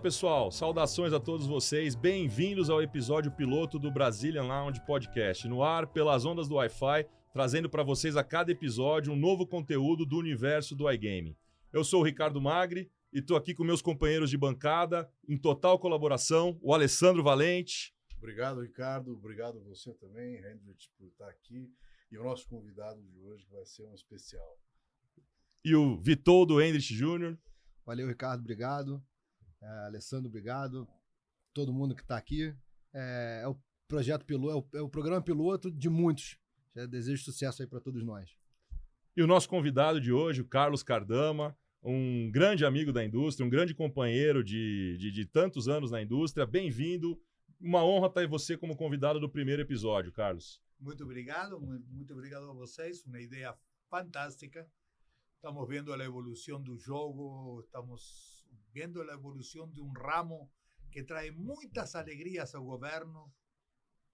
pessoal, saudações a todos vocês, bem-vindos ao episódio piloto do Brazilian Lounge Podcast, no ar pelas ondas do Wi-Fi, trazendo para vocês a cada episódio um novo conteúdo do universo do iGaming. Eu sou o Ricardo Magri e estou aqui com meus companheiros de bancada, em total colaboração, o Alessandro Valente. Obrigado, Ricardo, obrigado você também, Hendrix, por estar aqui, e o nosso convidado de hoje que vai ser um especial. E o Vitoldo Hendrix Jr. Valeu, Ricardo, obrigado. Alessandro, obrigado. Todo mundo que está aqui. É o projeto piloto, é o programa piloto de muitos. Já desejo sucesso aí para todos nós. E o nosso convidado de hoje, o Carlos Cardama, um grande amigo da indústria, um grande companheiro de tantos anos na indústria. Bem-vindo. Uma honra ter você como convidado do primeiro episódio, Carlos. Muito obrigado a vocês. Uma ideia fantástica. Estamos vendo a evolução do jogo, estamos vendo a evolução de um ramo que traz muitas alegrias ao governo,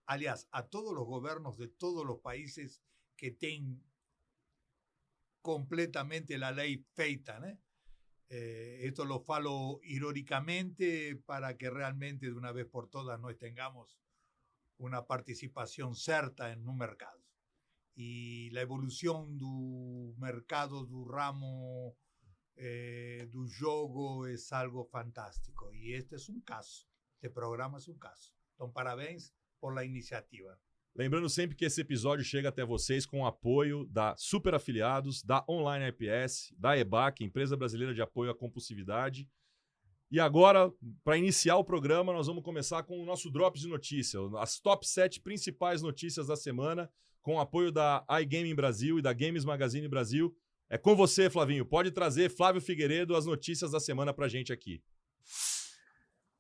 aliás, a todos os governos de todos os países que têm completamente a lei feita, né? Esto lo falo irónicamente para que realmente de una vez por todas nós tengamos una participación certa en un mercado. Y la evolución do mercado, do ramo, do jogo es algo fantástico. Y este es un caso, este programa es un caso. Então, parabéns por la iniciativa. Lembrando sempre que esse episódio chega até vocês com o apoio da Super Afiliados, da Online IPS, da EBAC, Empresa Brasileira de Apoio à Compulsividade. E agora, para iniciar o programa, nós vamos começar com o nosso Drops de Notícia, as top 7 principais notícias da semana, com o apoio da iGaming Brasil e da Games Magazine Brasil. É com você, Flavinho. Pode trazer, Flávio Figueiredo, as notícias da semana para a gente aqui.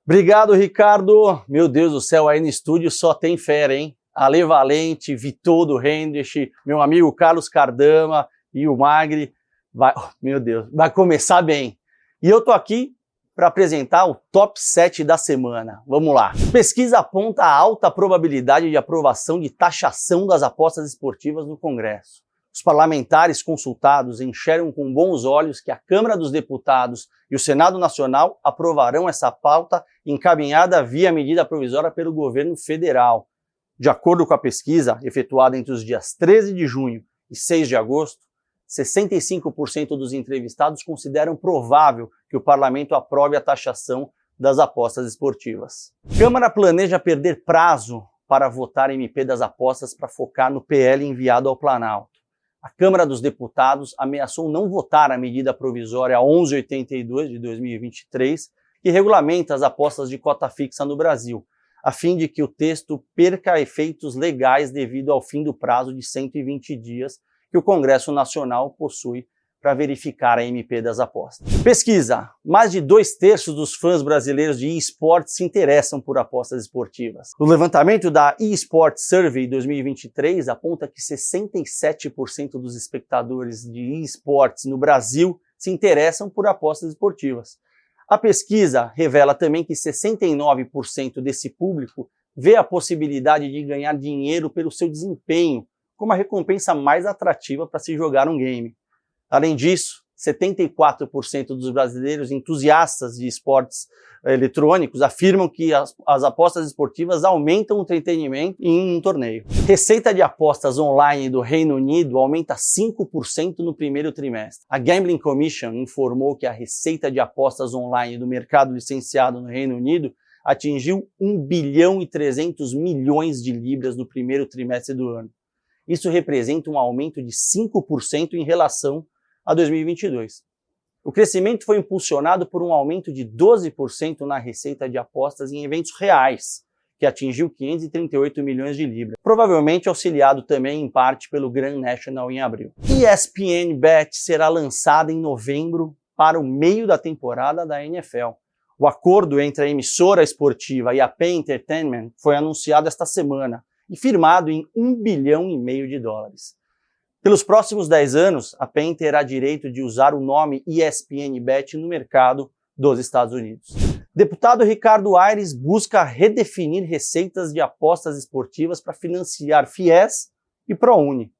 Obrigado, Ricardo. Meu Deus do céu, aí no estúdio só tem fera, hein? Ale Valente, Vitoldo Hendrich, meu amigo Carlos Cardama e o Magri. Meu Deus, vai começar bem. E eu tô aqui para apresentar o top 7 da semana. Vamos lá. Pesquisa aponta a alta probabilidade de aprovação de taxação das apostas esportivas no Congresso. Os parlamentares consultados enxergam com bons olhos que a Câmara dos Deputados e o Senado Nacional aprovarão essa pauta encaminhada via medida provisória pelo governo federal. De acordo com a pesquisa, efetuada entre os dias 13 de junho e 6 de agosto, 65% dos entrevistados consideram provável que o parlamento aprove a taxação das apostas esportivas. Câmara planeja perder prazo para votar MP das apostas para focar no PL enviado ao Planalto. A Câmara dos Deputados ameaçou não votar a medida provisória 1182 de 2023, que regulamenta as apostas de cota fixa no Brasil, a fim de que o texto perca efeitos legais devido ao fim do prazo de 120 dias que o Congresso Nacional possui para verificar a MP das apostas. Pesquisa. Mais de 2/3 dos fãs brasileiros de eSports se interessam por apostas esportivas. O levantamento da eSports Survey 2023 aponta que 67% dos espectadores de eSports no Brasil se interessam por apostas esportivas. A pesquisa revela também que 69% desse público vê a possibilidade de ganhar dinheiro pelo seu desempenho como a recompensa mais atrativa para se jogar um game. Além disso, 74% dos brasileiros entusiastas de esportes eletrônicos afirmam que as apostas esportivas aumentam o entretenimento em um torneio. Receita de apostas online do Reino Unido aumenta 5% no primeiro trimestre. A Gambling Commission informou que a receita de apostas online do mercado licenciado no Reino Unido atingiu 1 bilhão e 300 milhões de libras no primeiro trimestre do ano. Isso representa um aumento de 5% em relação a 2022. O crescimento foi impulsionado por um aumento de 12% na receita de apostas em eventos reais, que atingiu 538 milhões de libras, provavelmente auxiliado também em parte pelo Grand National em abril. ESPN Bet será lançada em novembro para o meio da temporada da NFL. O acordo entre a emissora esportiva e a Penn Entertainment foi anunciado esta semana e firmado em 1,5 bilhão de dólares. Pelos próximos 10 anos, a PEN terá direito de usar o nome ESPN Bet no mercado dos Estados Unidos. Deputado Ricardo Aires busca redefinir receitas de apostas esportivas para financiar FIES e ProUni.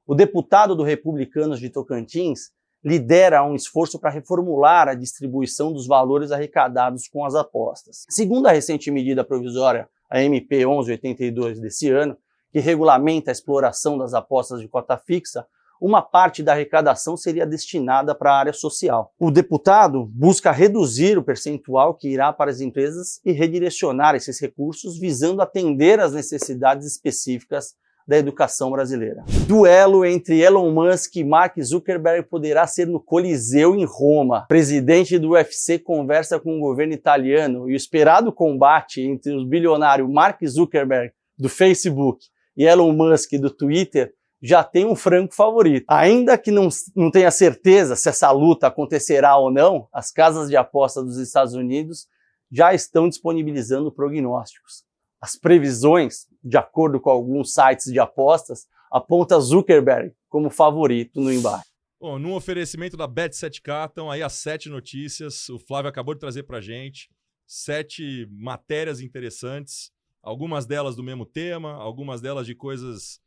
O deputado do Republicanos de Tocantins lidera um esforço para reformular a distribuição dos valores arrecadados com as apostas. Segundo a recente medida provisória, a MP 1182 desse ano, que regulamenta a exploração das apostas de cota fixa, uma parte da arrecadação seria destinada para a área social. O deputado busca reduzir o percentual que irá para as empresas e redirecionar esses recursos visando atender às necessidades específicas da educação brasileira. Duelo entre Elon Musk e Mark Zuckerberg poderá ser no Coliseu em Roma. O presidente do UFC conversa com o governo italiano e o esperado combate entre os bilionários Mark Zuckerberg, do Facebook, e Elon Musk, do Twitter, já tem um franco favorito. Ainda que não tenha certeza se essa luta acontecerá ou não, as casas de aposta dos Estados Unidos já estão disponibilizando prognósticos. As previsões, de acordo com alguns sites de apostas, apontam Zuckerberg como favorito no embate. Bom, num oferecimento da Bet7k, estão aí as 7 notícias. O Flávio acabou de trazer pra gente 7 matérias interessantes, algumas delas do mesmo tema, algumas delas de coisas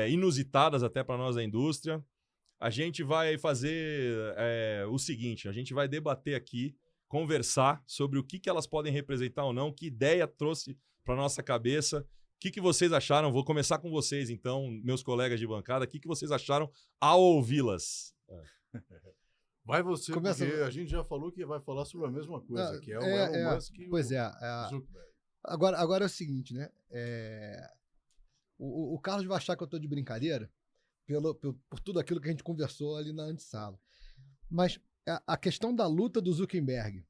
inusitadas até para nós da indústria. A gente vai fazer o seguinte, a gente vai debater aqui, conversar sobre o que elas podem representar ou não, que ideia trouxe para nossa cabeça. O que vocês acharam? Vou começar com vocês, então, meus colegas de bancada. O que vocês acharam ao ouvi-las? Vai você, Começa... porque a gente já falou que vai falar sobre a mesma coisa, que é o Elon Musk e pois o Zuckerberg. Agora é o seguinte, né? O Carlos vai achar que eu tô de brincadeira por tudo aquilo que a gente conversou ali na antessala. Mas a questão da luta do Zuckerberg,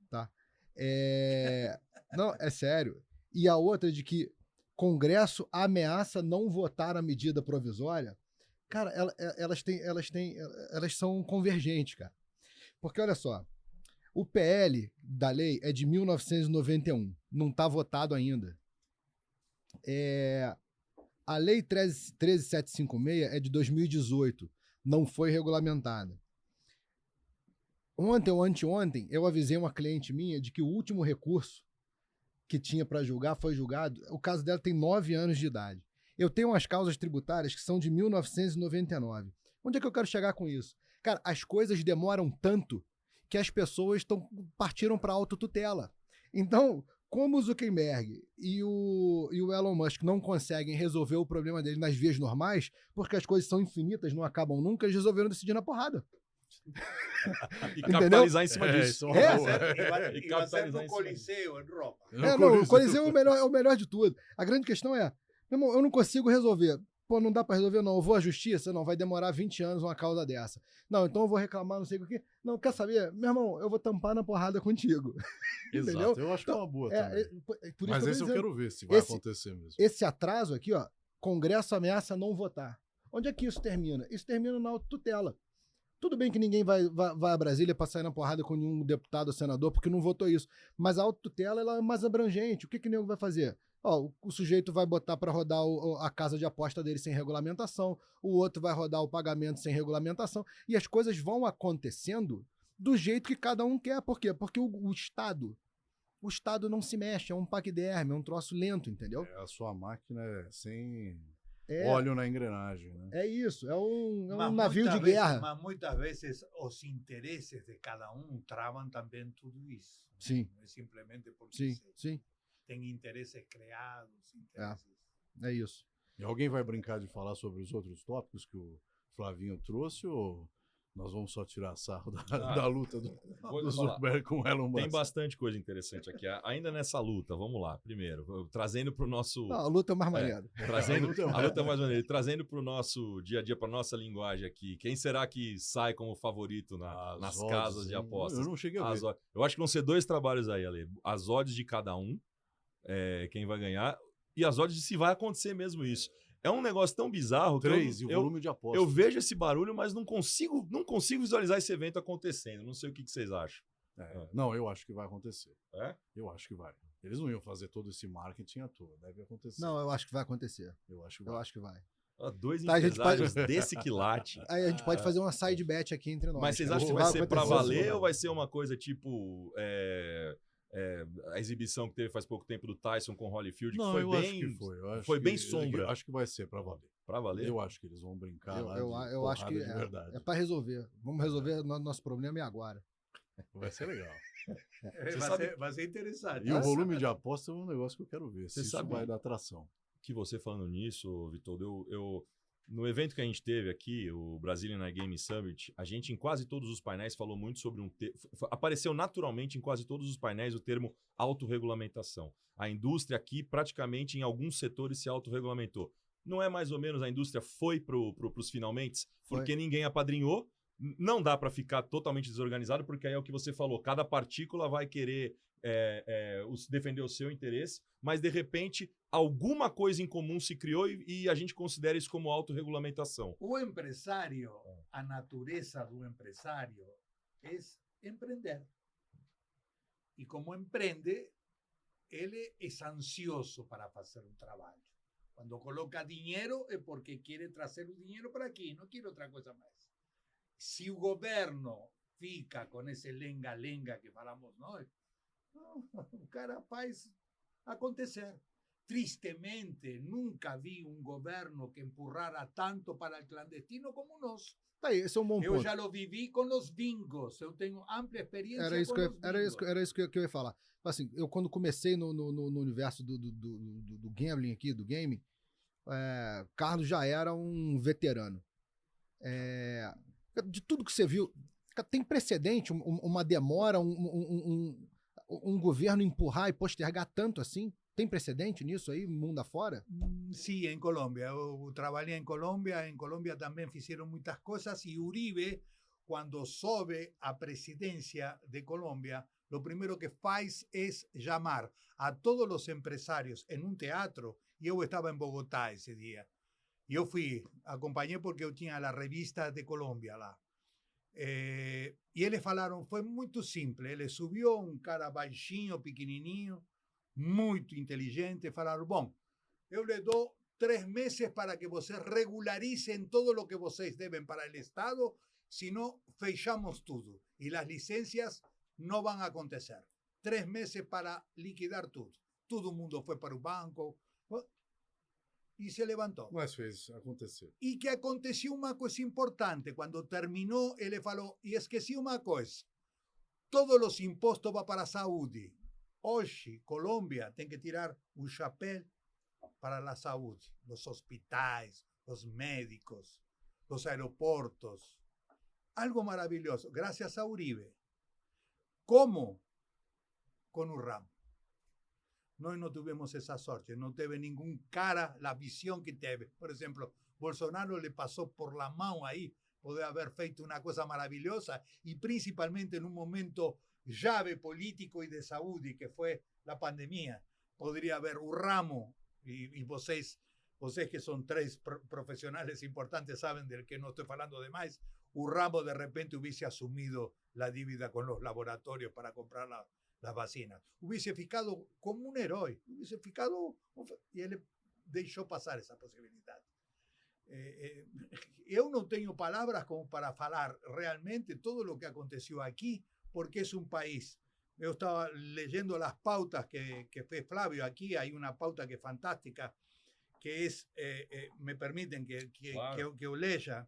tá? Não, é sério. E a outra de que Congresso ameaça não votar a medida provisória, cara, elas são convergentes, cara. Porque, olha só, o PL da lei é de 1991, não está votado ainda. A lei 13756 é de 2018, não foi regulamentada. Ontem ou anteontem, eu avisei uma cliente minha de que o último recurso que tinha para julgar foi julgado. O caso dela tem 9 anos de idade. Eu tenho umas causas tributárias que são de 1999. Onde é que eu quero chegar com isso? Cara, as coisas demoram tanto que as pessoas partiram para autotutela. Então, como o Zuckerberg e o Elon Musk não conseguem resolver o problema dele nas vias normais, porque as coisas são infinitas, não acabam nunca, eles resolveram decidir na porrada. E capitalizar em cima disso. E vai ser no Coliseu, em Roma. Não, o Coliseu é o melhor de tudo. A grande questão é, meu irmão, eu não consigo resolver. Pô, não dá pra resolver, não. Eu vou à justiça? Não, vai demorar 20 anos uma causa dessa. Não, então eu vou reclamar, não sei o que. Não, quer saber? Meu irmão, eu vou tampar na porrada contigo. Exato, entendeu? eu acho que é uma boa também. Por mas isso esse eu quero ver se vai acontecer mesmo. Esse atraso aqui, ó, Congresso ameaça não votar. Onde é que isso termina? Isso termina na autotutela. Tudo bem que ninguém vai a Brasília para sair na porrada com nenhum deputado ou senador porque não votou isso. Mas a autotutela ela é mais abrangente. O que o nego vai fazer? Ó, o sujeito vai botar para rodar a casa de aposta dele sem regulamentação, o outro vai rodar o pagamento sem regulamentação, e as coisas vão acontecendo do jeito que cada um quer. Por quê? Porque o Estado não se mexe, é um paquiderme, é um troço lento, entendeu? A sua máquina é sem óleo na engrenagem, né? É isso, é um navio de guerra. Mas muitas vezes os interesses de cada um travam também tudo isso. Sim. Não é simplesmente porque sim. Tem interesses criados. É isso. E alguém vai brincar de falar sobre os outros tópicos que o Flavinho trouxe ou nós vamos só tirar sarro da luta do Zuckerberg com o Elon Musk? Tem bastante coisa interessante aqui. Ainda nessa luta, vamos lá. Primeiro, trazendo para o nosso... Não, a luta é mais maneira. A luta é mais maneira. Trazendo para o nosso dia a dia, para nossa linguagem aqui. Quem será que sai como favorito nas casas de apostas? Eu não cheguei a ver. Eu acho que vão ser 2 trabalhos aí, Ale. As odds de cada um, quem vai ganhar, e as odds de se vai acontecer mesmo isso. É um negócio tão bizarro que e o volume de apostas. Eu vejo esse barulho, mas não consigo visualizar esse evento acontecendo. Não sei o que vocês acham. Não, eu acho que vai acontecer. Eu acho que vai. Eles não iam fazer todo esse marketing à toa. Deve acontecer. Não, eu acho que vai acontecer. Eu acho que vai. 2 empresários desse quilate. Aí a gente pode fazer uma side bet aqui entre nós. Mas vocês acham que vai ser pra valer ou vai ser uma coisa tipo... a exibição que teve faz pouco tempo do Tyson com o Holyfield, Não, que eu foi acho bem, que foi. Eu acho foi que- bem sombra. Acho que vai ser pra valer. Pra valer? Eu acho que eles vão brincar lá Eu acho que de verdade. é pra resolver. Vamos resolver nosso problema e agora. Vai ser legal. Vai ser interessante. E o volume de aposta é um negócio que eu quero ver. Você Se isso sabe- vai dar tração. Que você falando nisso, Vitor, no evento que a gente teve aqui, o Brazilian Game Summit, a gente em quase todos os painéis falou muito sobre apareceu naturalmente em quase todos os painéis o termo autorregulamentação. A indústria aqui praticamente em alguns setores se autorregulamentou. Não é mais ou menos a indústria foi para os finalmente? Porque ninguém apadrinhou. Não dá para ficar totalmente desorganizado, porque aí é o que você falou, cada partícula vai querer defender o seu interesse, mas de repente alguma coisa em comum se criou e a gente considera isso como autorregulamentação. O empresário, a natureza do empresário é empreender. E como empreende, ele é ansioso para fazer um trabalho. Quando coloca dinheiro é porque quer trazer o dinheiro para aqui, não quer outra coisa mais. Se o governo fica com esse lenga-lenga que falamos nós, o cara faz acontecer. Tristemente, nunca vi um governo que empurrara tanto para o clandestino como nós. Tá aí, esse é um bom Eu ponto. já lo vivi com os bingos. Eu tenho ampla experiência Era isso, com os bingos. era isso que eu ia falar. Assim, eu quando comecei no universo do gambling aqui, do game, Carlos já era um veterano. De tudo que você viu, tem precedente, uma demora, um governo empurrar e postergar tanto assim? Tem precedente nisso aí, mundo afora? Sí, en Colombia. Yo trabajé en Colombia también hicieron muchas cosas y Uribe, cuando sobe a presidencia de Colombia, lo primero que faz es llamar a todos los empresarios en un teatro. Yo estaba en Bogotá ese día. Yo fui, acompañé porque yo tenía la revista de Colombia lá. Y ellos falaron, fue muy simple. Ele subió un cara baixinho, pequenininho, muito inteligente, falaram, bom, eu lhe dou 3 meses para que vocês regularicem todo o que vocês devem para o Estado, senão fechamos tudo e as licenças não vão acontecer. 3 meses para liquidar tudo. Todo mundo foi para o banco e se levantou. Mas fez acontecer. E que aconteceu uma coisa importante. Quando terminou, ele falou, e esqueci uma coisa, todos os impostos vão para a saúde. Hoje, Colômbia tem que tirar o chapéu para a saúde. Os hospitais, os médicos, os aeroportos. Algo maravilhoso, graças a Uribe. Como? Com o Ramo. Nós não tivemos essa sorte, não teve nenhum cara a visão que teve. Por exemplo, Bolsonaro le passou por la mão aí, poder haver feito uma coisa maravilhosa e principalmente num momento llave político y de saúde, que fue la pandemia. Podría haber un Ramo, y vocês que son 3 profesionales importantes saben del que no estoy hablando de más, un Ramo de repente hubiese asumido la dívida con los laboratorios para comprar las vacinas. Hubiese ficado como un héroe, hubiese ficado, y él dejó pasar esa posibilidad. Eu não tenho palavras como para falar realmente todo lo que aconteció aquí, porque es un país. Yo estaba leyendo las pautas que fue Flavio. Aquí hay una pauta que es fantástica, que es, me permiten que yo lea.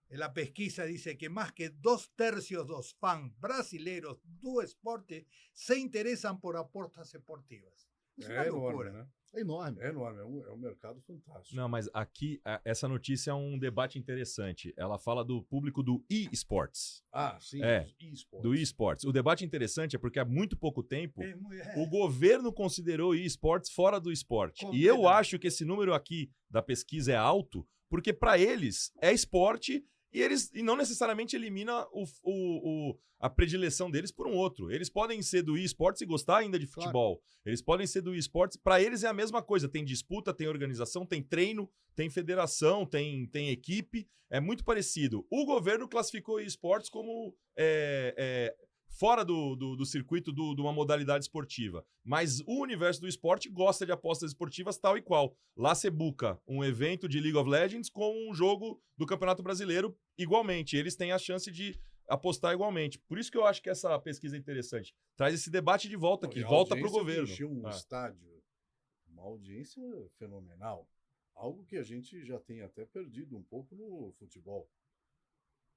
La pesquisa dice que más que 2/3 dos fans brasileños do esporte se interesan por apostas esportivas. Es una locura. Enorme, né? É enorme. É enorme, é um mercado fantástico. Não, mas aqui, essa notícia é um debate interessante. Ela fala do público do e-sports. Ah, sim, dos e-sports. Do e-sports. O debate interessante é porque há muito pouco tempo o governo considerou e-sports fora do esporte. E eu acho que esse número aqui da pesquisa é alto, porque para eles é esporte e não necessariamente elimina a predileção deles por um outro. Eles podem ser do e-sports e gostar ainda de futebol. Claro. Eles podem ser do e-sports. Para eles é a mesma coisa. Tem disputa, tem organização, tem treino, tem federação, tem equipe. É muito parecido. O governo classificou e-sports como fora do circuito de uma modalidade esportiva. Mas o universo do esporte gosta de apostas esportivas tal e qual. Lá você buca um evento de League of Legends com um jogo do Campeonato Brasileiro igualmente. Eles têm a chance de apostar igualmente. Por isso que eu acho que essa pesquisa é interessante. Traz esse debate de volta aqui, volta para o governo. Encheu um estádio, uma audiência fenomenal. Algo que a gente já tem até perdido um pouco no futebol.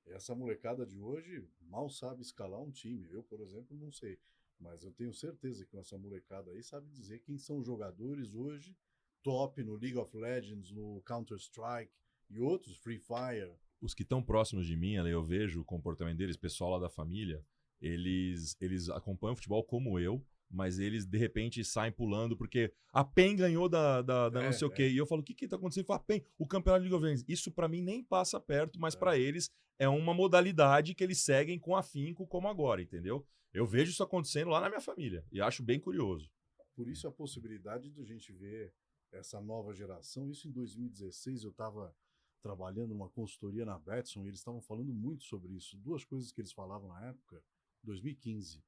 Essa molecada de hoje mal sabe escalar um time. Eu, por exemplo, não sei. Mas eu tenho certeza que essa molecada aí sabe dizer quem são os jogadores hoje top no League of Legends, no Counter-Strike e outros, Free Fire. Os que estão próximos de mim, eu vejo o comportamento deles, pessoal lá da família, eles acompanham o futebol como eu, mas eles de repente saem pulando porque a PEN ganhou da não sei o quê. E eu falo, o que tá acontecendo? Fala, a PEN, o campeonato de League of Legends. Isso pra mim nem passa perto, mas pra eles é uma modalidade que eles seguem com afinco como agora, entendeu? Eu vejo isso acontecendo lá na minha família e acho bem curioso. Por isso a possibilidade de a gente ver essa nova geração. Isso em 2016 eu estava trabalhando numa consultoria na Betson e eles estavam falando muito sobre isso. Duas coisas que eles falavam na época, 2015.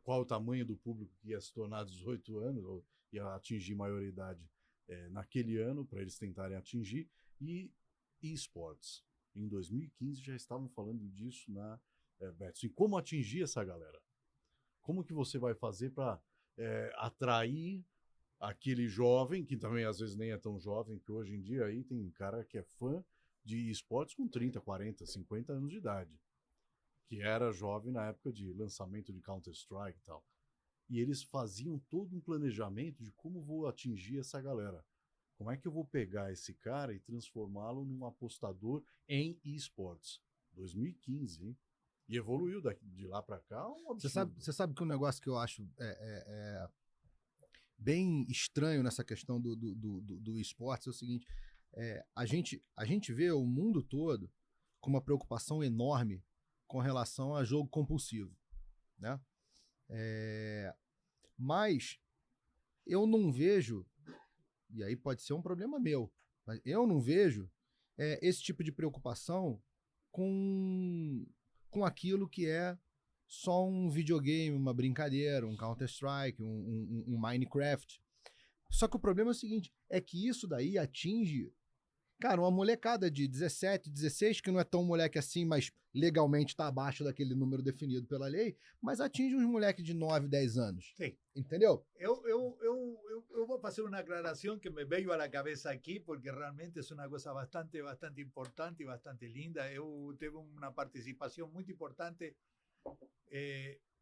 Qual o tamanho do público que ia se tornar 18 anos, ou ia atingir maioridade naquele ano, para eles tentarem atingir, e esportes. Em 2015 já estavam falando disso na Betson. E como atingir essa galera? Como que você vai fazer para atrair aquele jovem, que também às vezes nem é tão jovem, que hoje em dia aí tem cara que é fã de esportes com 30, 40, 50 anos de idade, que era jovem na época de lançamento de Counter-Strike e tal. E eles faziam todo um planejamento de como vou atingir essa galera. Como é que eu vou pegar esse cara e transformá-lo num apostador em esportes? 2015, hein? E evoluiu de lá para cá um absurdo. Você sabe que um negócio que eu acho bem estranho nessa questão do esportes é o seguinte, a gente vê o mundo todo com uma preocupação enorme com relação a jogo compulsivo, né? Mas eu não vejo, e aí pode ser um problema meu, mas eu não vejo esse tipo de preocupação com aquilo que é só um videogame, uma brincadeira, um Counter-Strike, um Minecraft. Só que o problema é o seguinte, é que isso daí atinge, cara, uma molecada de 17, 16, que não é tão moleque assim, mas legalmente está abaixo daquele número definido pela lei, mas atinge uns moleques de 9, 10 anos. Sim. Entendeu? Eu vou fazer uma aclaração que me veio à cabeça aqui, porque realmente é uma coisa bastante importante e bastante linda. Eu tive uma participação muito importante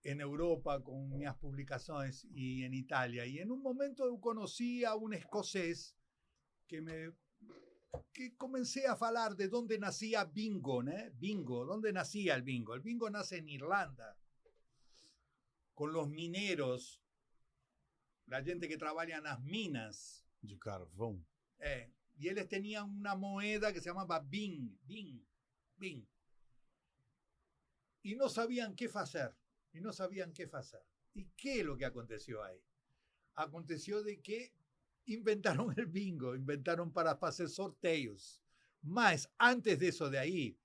en Europa con mis publicaciones y en Italia. Y en un momento yo conocí a un escocés que comencé a hablar de dónde nacía bingo, ¿no? Bingo, ¿dónde nacía el bingo? El bingo nace en Irlanda, con los mineros, la gente que trabaja en las minas. De carvão. Y ellos tenían una moneda que se llamaba bing. Y no sabían qué hacer. ¿Y qué es lo que aconteció ahí? Aconteció de que inventaron el bingo, inventaron para hacer sorteos. Mas antes de eso de ahí,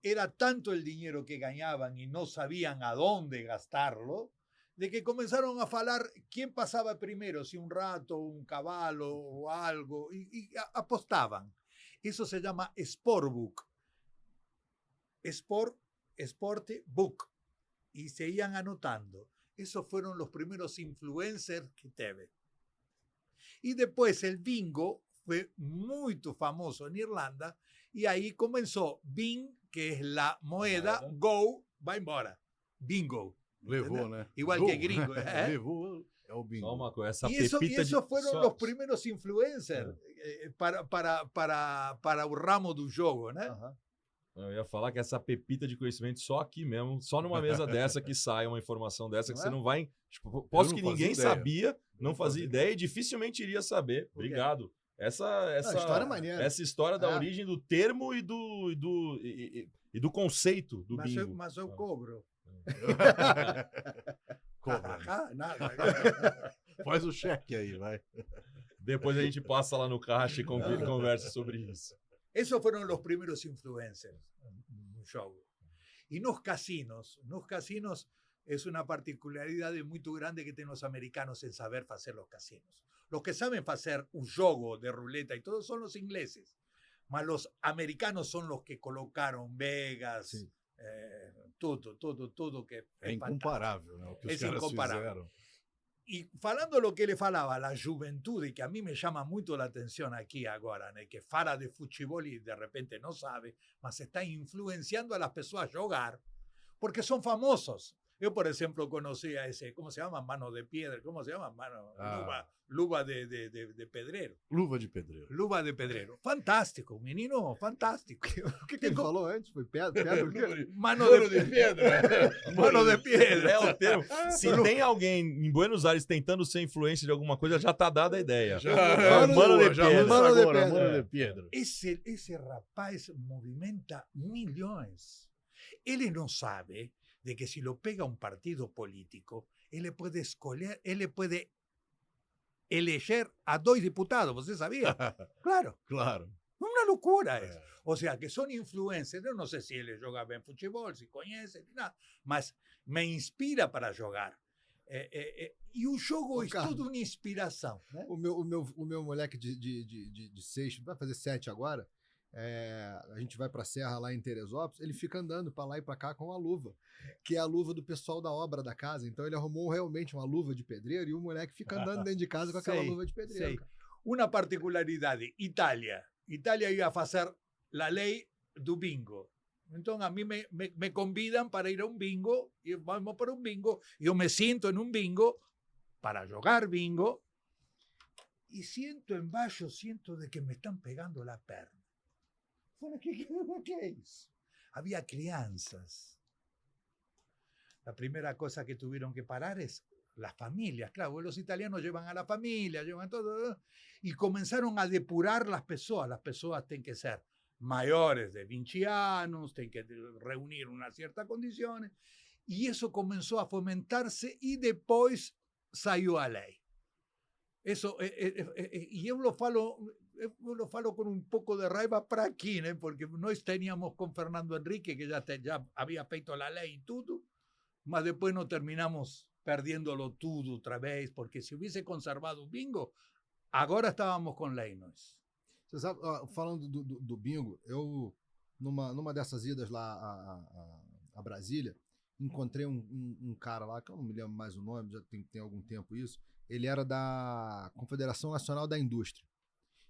era tanto el dinero que ganaban y no sabían a dónde gastarlo, de que comenzaron a hablar quién pasaba primero, si un rato, un caballo o algo, y apostaban. Eso se llama sportbook. Sportbook. Y se iban anotando. Esos fueron los primeros influencers que tuve. Y después el bingo fue muy famoso en Irlanda y ahí comenzó Bing, que es la moneda, go, va embora. Bingo. Levou, né? Igual Go. que gringo. Levou, é o bingo. Só uma coisa, essa Y pepita esos de... fueron los primeros influencers para o ramo do jogo, né? Eu ia falar que essa pepita de conhecimento só aqui mesmo, só numa mesa dessa que sai uma informação dessa que você não vai... Tipo, posso que ninguém sabia, não fazia ideia e dificilmente iria saber. Obrigado. Essa história é maneira. Essa história da origem do termo e do conceito do bingo. Mas eu cobro. Cobra. Nada. Faz o cheque aí, vai. Depois a gente passa lá no caixa e conversa sobre isso. Esos fueron los primeros influencers en un show. Y nos casinos es una particularidad muy grande que tienen los americanos en saber hacer los casinos. Los que saben hacer un juego de ruleta y todo son los ingleses. mas los americanos son los que colocaron Vegas, Sim. tudo que É fantástico. incomparável, né? O que os É caras incomparável. fizeram. Y falando lo que le falaba, la juventud, y que a mí me llama mucho la atención aquí ahora, ¿no? Que fala de fútbol y de repente no sabe, mas está influenciando a las personas a jugar, porque son famosos. Yo, por ejemplo, conocí a ese, ¿cómo se llama? Mano de piedra, ¿cómo se llama? Luva de pedrero. Luva de pedreiro. Luva de pedrero. Fantástico, un menino fantástico. O que ele falou antes? Foi pedra? O quê? Mano de pedra. Mano de piedra. É o termo. Se tem alguém em Buenos Aires tentando ser influência de alguma coisa, já tá dada a ideia. Mano de pedra. Mano de Agora, pedra. Mano de pedra. Ese rapaz movimenta millones. Él no sabe de que si lo pega un partido político, él puede elegir a 2 diputados. ¿Usted sabía? Claro. Claro. Una locura eso. O sea, que son influencers. Yo no sé si él juega bien fútbol, si conoce, ni nada. Mas me inspira para jogar. E o jogo é tudo uma inspiração. Né? O meu moleque de 6, vai fazer 7 agora, a gente vai pra serra lá em Teresópolis, ele fica andando pra lá e pra cá com a luva, que é a luva do pessoal da obra da casa. Então ele arrumou realmente uma luva de pedreiro e o moleque fica andando dentro de casa com aquela luva de pedreiro. Cara. Uma particularidade, Itália ia fazer a lei do bingo. Então a mim me convidam para ir a um bingo, e vamos para um bingo, eu me sinto em um bingo para jogar bingo e siento embaixo, siento de que me estão pegando a perna. ¿Qué es? Había crianzas. La primera cosa que tuvieron que parar es las familias. Claro, los italianos llevan a la familia, llevan todo, y comenzaron a depurar las personas. Las personas tienen que ser mayores de 20 años, tienen que reunir unas ciertas condiciones, y eso comenzó a fomentarse y después salió a ley. Eso, y yo lo falo con un poco de raiva para aquí, ¿no? Porque nós teníamos con Fernando Henrique, que ya había feito la ley y todo, mas después no terminamos perdiéndolo todo otra vez, porque si hubiese conservado o bingo, agora estávamos com lei nós. Você sabe, falando do bingo, eu, numa dessas idas lá a Brasília, encontrei um cara lá, que eu não me lembro mais o nome, já tem algum tempo isso. Ele era da Confederação Nacional da Indústria.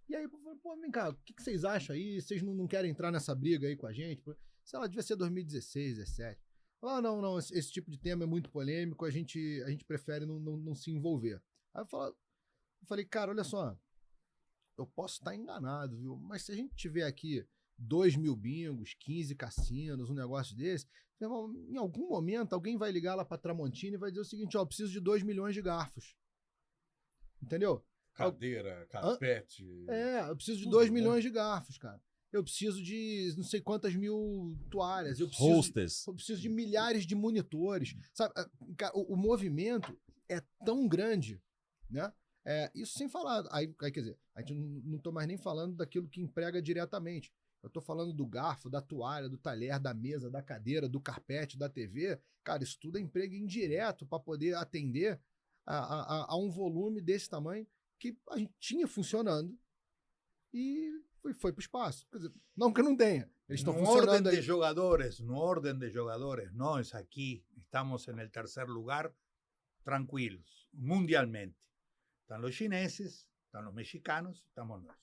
E aí eu falei, pô, vem cá, o que vocês acham aí? Vocês não querem entrar nessa briga aí com a gente? Sei lá, devia ser 2016, 2017. Não, esse tipo de tema é muito polêmico, a gente prefere não se envolver. Aí eu falei, cara, olha só, eu posso estar enganado, viu? Mas se a gente tiver aqui 2.000 bingos, 15 cassinos, um negócio desse, em algum momento alguém vai ligar lá pra Tramontina e vai dizer o seguinte, ó, eu preciso de 2 milhões de garfos. Entendeu? Cadeira, carpete. Eu preciso de 2 milhões de garfos, cara. Eu preciso de não sei quantas mil toalhas. Eu preciso de milhares de monitores. Sabe, o movimento é tão grande, né? Isso sem falar. Aí, quer dizer, a gente não tô mais nem falando daquilo que emprega diretamente. Eu tô falando do garfo, da toalha, do talher, da mesa, da cadeira, do carpete, da TV. Cara, isso tudo é emprego indireto para poder atender a um volume desse tamanho que a gente tinha funcionando e foi para o espaço. Quer dizer, não que não tenha. Eles estão funcionando aí. No orden de jogadores, nós aqui estamos en el tercer lugar tranquilos, mundialmente. Están los chineses, están los mexicanos, estamos nós.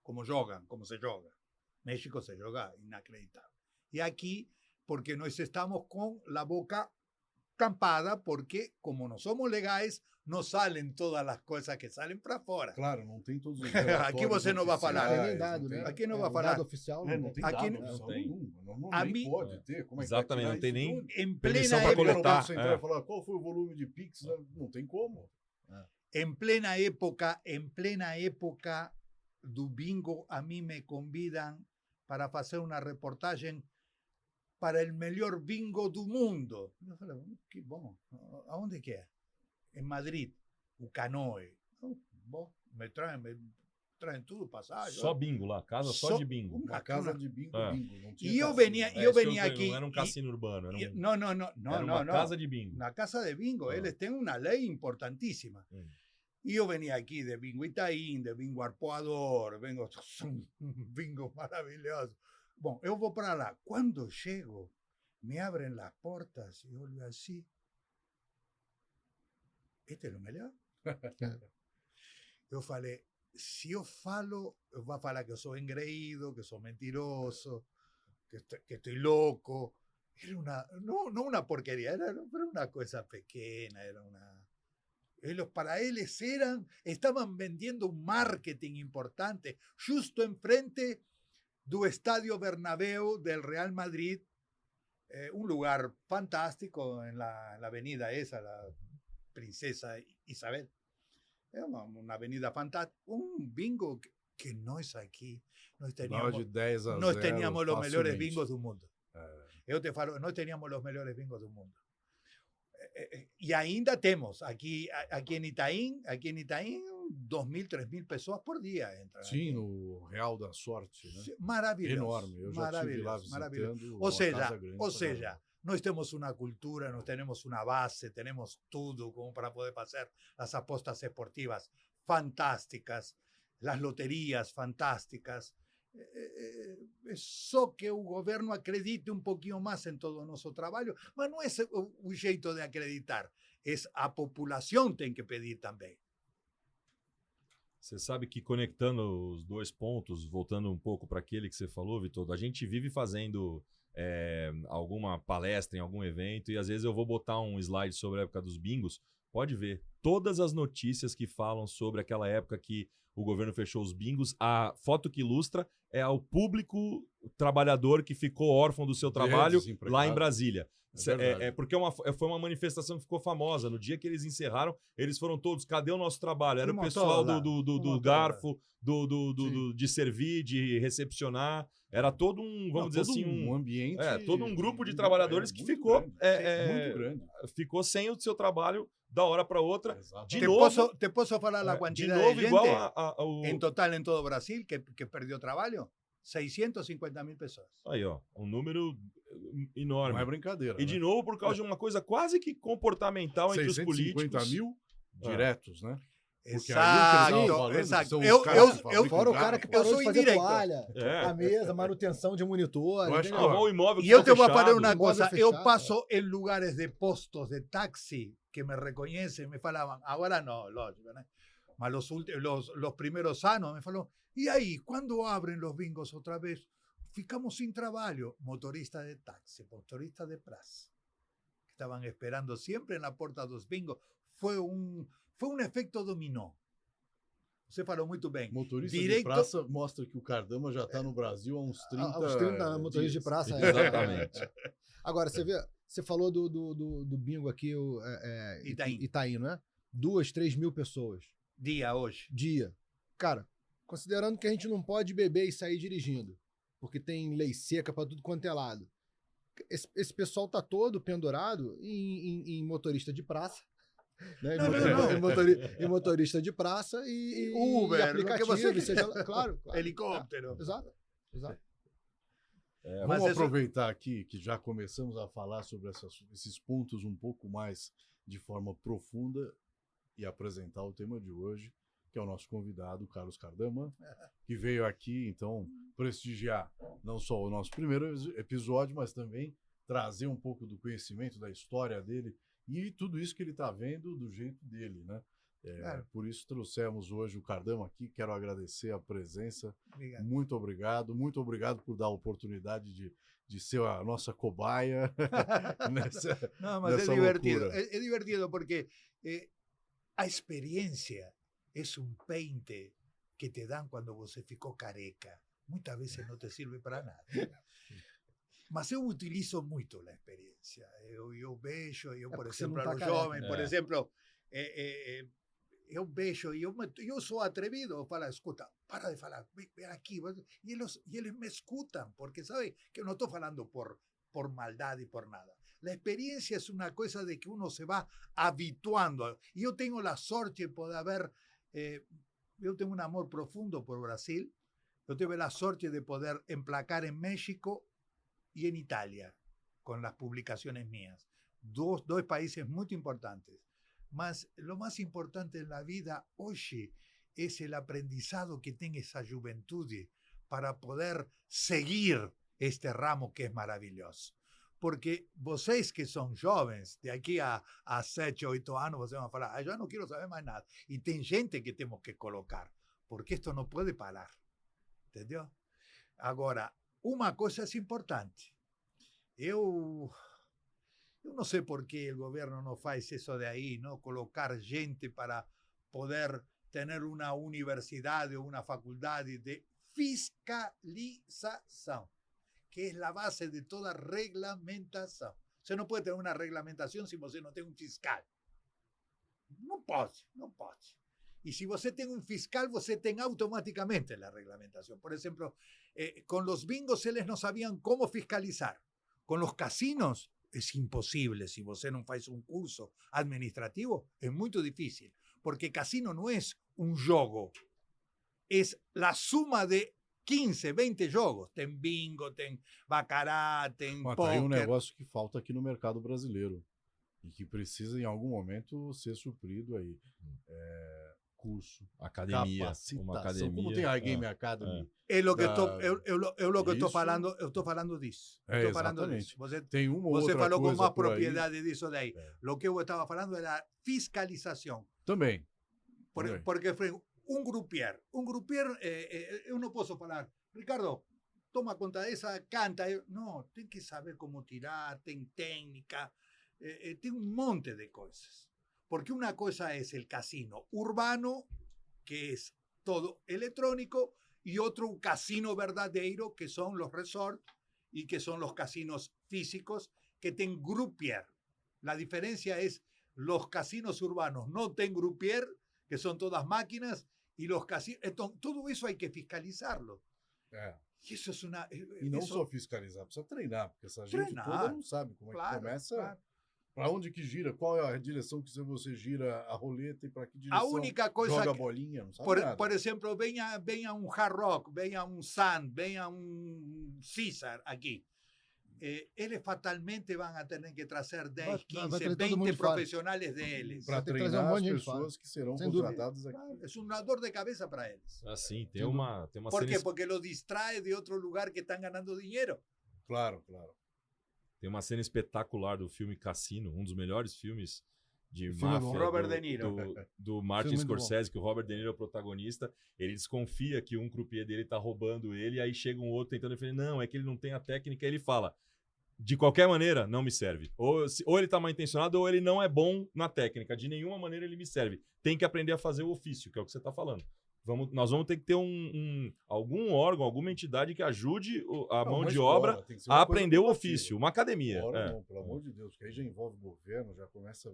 Como jogan, como se joga. México se joga inacreditable. Y aquí, porque nós estamos con la boca campada, porque como no somos legais, no salen todas las cosas que salen para fora. Claro, não tem todos os Aqui você não vai falar. Não tem nem dado, né? Aqui não vai falar. Dado oficial não tem aqui dado não oficial tem. nenhum. A Nem mim- pode ter. Como é que Exatamente, vai não tem tirar nem isso tudo? En permissão plena para Aí o coletar. Banco Central vai falar, qual foi o volume de Pix? Não tem como. En plena época do bingo, a mí me convidan para hacer una reportaje para el mejor bingo do mundo. Eu falei, que bom, aonde que é? En Madrid, o Canoe. Bom, me traem tudo, passagem. Só bingo lá, casa só de bingo. Uma casa de bingo, bingo. Não tinha E eu cassino. venía Isso aqui. Não era um cassino urbano, era No, era uma casa de bingo. Una casa de bingo. Eles têm uma lei importantíssima. Y yo venía aquí de Bingo Itaín, de Bingo Arpoador, son bingos maravillosos. Bueno, yo voy para lá. Cuando llego, me abren las puertas y olho así. Este é o melhor? Eu falei, se eu falo, vai falar que eu sou engreído, que sou mentiroso, que estoy loco. Era no una porquería, era una cosa pequeña, era una... Para ellos estaban vendiendo un marketing importante, justo enfrente do Estadio Bernabéu del Real Madrid, un lugar fantástico en la avenida esa, la Princesa Isabel. Una avenida fantástica, un bingo que no es aquí. Nós teníamos los mejores bingos del mundo. Eu te falo, nós teníamos los mejores bingos del mundo. Y ainda temos aquí en Itaim, 2.000, 3.000 pessoas por dia entram. Sim, no Real da Sorte, né? Maravilhoso. Enorme, eu já estive lá visitando. Ou seja, nós temos uma cultura, nós temos uma base, temos tudo como para poder fazer as apostas esportivas fantásticas, as loterias fantásticas. Só que o governo acredite um pouquinho mais em todo o nosso trabalho, mas não é o jeito de acreditar, a população tem que pedir também. Você sabe que conectando os dois pontos, voltando um pouco para aquele que você falou, Vitor, a gente vive fazendo alguma palestra em algum evento e às vezes eu vou botar um slide sobre a época dos bingos, pode ver todas as notícias que falam sobre aquela época que o governo fechou os bingos, a foto que ilustra é ao público trabalhador que ficou órfão do seu trabalho lá em Brasília. Porque foi uma manifestação que ficou famosa. No dia que eles encerraram, eles foram todos, cadê o nosso trabalho? Era o pessoal do garfo, de servir, de recepcionar. Era todo um, vamos dizer assim, um ambiente. Todo um grupo de trabalhadores que ficou muito grande. Ficou sem o seu trabalho da hora para outra. Te posso falar a quantidade de gente em total em todo o Brasil que perdeu trabalho? 650.000 pessoas. Aí, ó, um número enorme. Não é brincadeira. E de novo, por causa de uma coisa quase que comportamental entre os políticos. 650.000 diretos, né? Exato. Fora o cara que parou de fazer toalha, a mesa, manutenção de monitor. O imóvel e eu te vou falar uma coisa. Eu passo em lugares de postos de táxi que me reconhecem, me falavam, agora não, lógico, né? Mas los primeros anos me falaram, e aí, quando abrem os bingos outra vez? Ficamos sin trabajo. Motorista de taxi, motorista de praça, que estaban esperando siempre en la puerta dos bingos. Fue un efecto dominó. Você falou muito bem. Motorista de praça mostra que o Cardama já está no Brasil há uns 30 anos. Uns 30 motoristas de praça. Exatamente. Agora, você falou do bingo aqui, Itaim, não é? 2, 3 mil pessoas. Dia. Cara, considerando que a gente não pode beber e sair dirigindo, porque tem lei seca para tudo quanto é lado. Esse pessoal tá todo pendurado em motorista de praça. Né? Em motorista de praça e Uber, e aplicativo, seja, claro. Helicóptero. Exato. Vamos aproveitar aqui que já começamos a falar sobre esses pontos um pouco mais de forma profunda e apresentar o tema de hoje, que é o nosso convidado, Carlos Cardama, que veio aqui, então, prestigiar não só o nosso primeiro episódio, mas também trazer um pouco do conhecimento, da história dele e tudo isso que ele está vendo do jeito dele, né? Por isso trouxemos hoje o Cardama aqui. Quero agradecer a presença. Obrigado. Muito obrigado por dar a oportunidade de ser a nossa cobaia nessa Não, mas nessa é divertido. loucura. É divertido porque a experiência é um peinte que te dan quando você ficou careca. Muitas vezes não te serve para nada. Mas eu utilizo muito a experiência. Eu vejo, por exemplo, a los jovens, por exemplo, eu vejo e eu sou atrevido. Eu falo, escuta, para de falar, vem aqui. E eles me escutam, porque sabem que eu não estou falando por maldade e por nada. A experiência é uma coisa de que uno se vai habituando. E eu tenho a sorte de poder haber... eu tenho um amor profundo por Brasil. Eu tive a sorte de poder emplacar em México y en Italia, con las publicaciones mías. Dos países muy importantes. Mas lo más importante en la vida hoy es el aprendizado que tenga esa juventud para poder seguir este ramo que es maravilloso. Porque vocês que são jovens, de aqui a 7, 8 anos, vocês vão falar, eu não quero saber mais nada. E tem gente que temos que colocar, porque isto não pode parar. Entendeu? Agora, uma coisa é importante. Eu não sei por que o governo não faz isso de aí, não colocar gente para poder ter uma universidade ou uma faculdade de fiscalização, que es la base de toda reglamentación. Usted no puede tener una reglamentación si usted no tiene un fiscal. No puede. Y si usted tiene un fiscal, usted tiene automáticamente la reglamentación. Por ejemplo, con los bingos, ellos no sabían cómo fiscalizar. Con los casinos, es imposible. Si usted no hace un curso administrativo, es muy difícil. Porque casino no es un juego. Es la suma de 15, 20 jogos. Tem bingo, tem baccarat, tem Mas poker. tá aí um negócio que falta aqui no mercado brasileiro e que precisa, em algum momento, ser suprido aí. Curso, Academia. capacitação. Uma academia. Como tem a Game Academy. É lo que Da- eu estou Isso. falando, eu estou falando disso. É, Estou falando exatamente. disso. Você Tem uma ou você outra falou com coisa mais por aí. propriedade disso daí. É. Lo que eu estava falando era fiscalização. Também. Porque um grupier, eu não posso falar, Ricardo, toma conta dessa, canta. Não, tem que saber como tirar, tem técnica, tem um monte de coisas. Porque una cosa es el casino urbano, que es todo electrónico, y otro un casino verdadero, que son los resorts y que son los casinos físicos, que tienen groupier. La diferencia es los casinos urbanos no tienen groupier, que son todas máquinas, y los casinos... Entonces, todo eso hay que fiscalizarlo. É. Y eso es una... E não eso- só fiscalizar, precisa treinar, porque essa gente Treinar. toda não sabe como é Claro, que começa. claro. Para onde que gira? Qual é a direção que você gira a roleta e para que direção A única coisa joga a que- bolinha? Não sabe Por, nada. por ejemplo, venga un Hard Rock, venga un Sun, venga un Caesar aquí. Eles fatalmente van a tener que trazer 10, Vai 15, trazer todo 20 mundo de fora. profissionais deles. Para Vai ter que trazer treinar um monte as de gente pessoas que serão Sem dúvida. contratadas aqui. Claro, es una dor de cabeza para eles. Assim, tem Sem uma ¿Por cena qué? Porque lo distrae de otro lugar que están ganando dinero. Claro, claro. Tem uma cena espetacular do filme Cassino, um dos melhores filmes de O filme é bom. máfia Robert De Niro. do Martin Filme muito Scorsese, que o Robert De Niro é o protagonista. Ele desconfia que um croupier dele tá roubando ele, aí chega um outro tentando defender. Não, é que ele não tem a técnica. Aí ele fala, de qualquer maneira, não me serve. Ou ele tá mal intencionado, ou ele não é bom na técnica. De nenhuma maneira ele me serve. Tem que aprender a fazer o ofício, que é o que você tá falando. Nós vamos ter que ter algum órgão, alguma entidade que ajude a Não, mão uma de escola, obra tem que ser a uma coisa aprender o privativa. ofício, uma academia. Agora É. não, pelo amor de Deus, porque aí já envolve governo, já começa a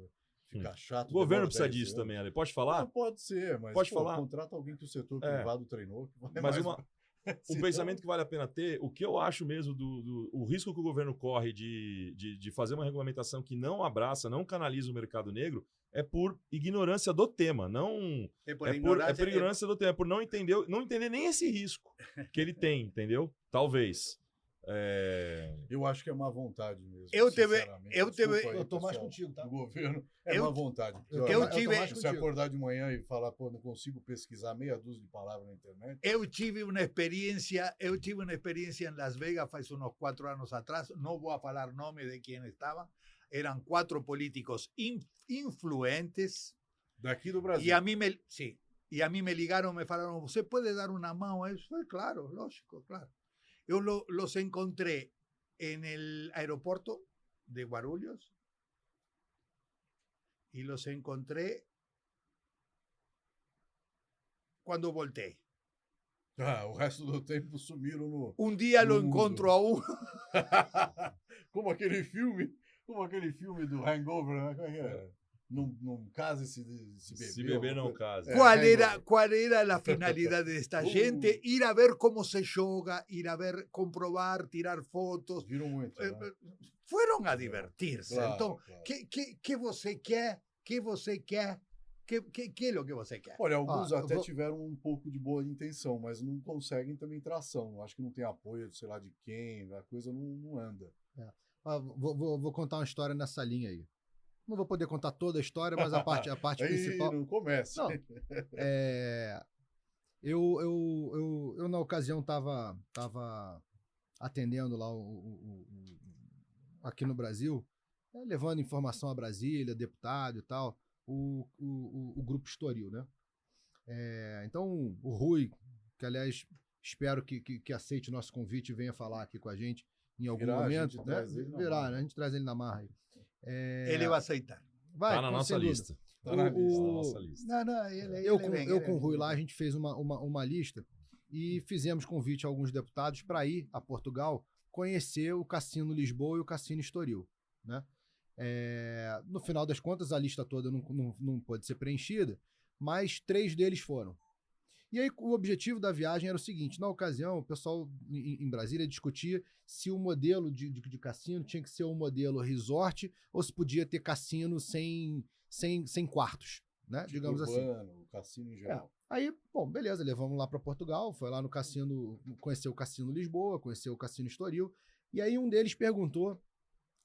ficar chato. O governo demora precisa 10 disso anos. também, Ale. Pode Não, falar? pode ser, mas Pode falar. contrata alguém que o setor É. privado treinou. Que vai Mas mais- um Senão- pensamento que vale a pena ter, o que eu acho mesmo o risco que o governo corre de fazer uma regulamentação que não abraça, não canaliza o mercado negro, é por ignorância do tema, não Es é por ignorância do tema, é por não entender nem esse risco que ele tem, entendeu? Talvez. Eu acho que é má vontade mesmo. Eu tive- sinceramente. eu tive- Desculpa aí, Eu tô mais pessoal contigo, tá? do governo. É Eu- má vontade. Porque, eu olha, eu tô tive- mais se contigo. acordar de manhã e falar, pô, não consigo pesquisar meia dúzia de palavras na internet. Eu tive uma experiência em Las Vegas faz uns 4 anos atrás, não vou falar nome de quem estava, eram 4 políticos influentes Daqui do Brasil. e a mim me ligaram, me falaram, você pode dar uma mão a isso? Falei, claro, lógico, claro. Eu los encontré en el aeropuerto de Guarulhos y los encontré cuando volteé. Ah, o resto do tempo sumiram no. Un día lo Mundo. encontro a uno. como aquele filme do Hangover, né? Como é que é? Não case se beber. Se beber não casa. É, ¿Cuál era la finalidad de esta gente? Ir a ver cómo se yoga, ir a ver, comprobar, tirar fotos. Viram muito. Né? Fueron a divertirse. Claro, Entonces, claro. ¿qué você quer? ¿Qué você quer? ¿Qué es lo que você quer? Olha, alguns eu até vou- tiveram um pouco de boa intenção, mas não conseguem também tração. Acho que não tem apoio, sei lá, de quem, a coisa não anda. Vou contar uma história nessa linha aí. Não vou poder contar toda a história, mas a parte Aí principal. não começa. Não, eu na ocasião estava atendendo lá aqui no Brasil, levando informação a Brasília, deputado e tal, o Grupo Estoril, né? Então, o Rui, que aliás espero que aceite o nosso convite e venha falar aqui com a gente em algum momento, né? A gente traz ele na marra aí. Ele vai aceitar. Vai, Tá na nossa lista. Tá na lista. Tá na nossa lista. Não, Eu com o Rui lá, a gente fez uma lista e fizemos convite a alguns deputados para ir a Portugal conhecer o Cassino Lisboa e o Cassino Estoril, né? No final das contas, a lista toda não pode ser preenchida, mas 3 deles foram. E aí o objetivo da viagem era o seguinte: na ocasião, o pessoal em Brasília discutia se o modelo de cassino tinha que ser um modelo resort ou se podia ter cassino sem quartos, né? Tipo digamos urbano, assim. cassino em geral. Aí, bom, beleza, levamos lá para Portugal, foi lá no cassino, conheceu o Cassino Lisboa, conheceu o Cassino Estoril, e aí um deles perguntou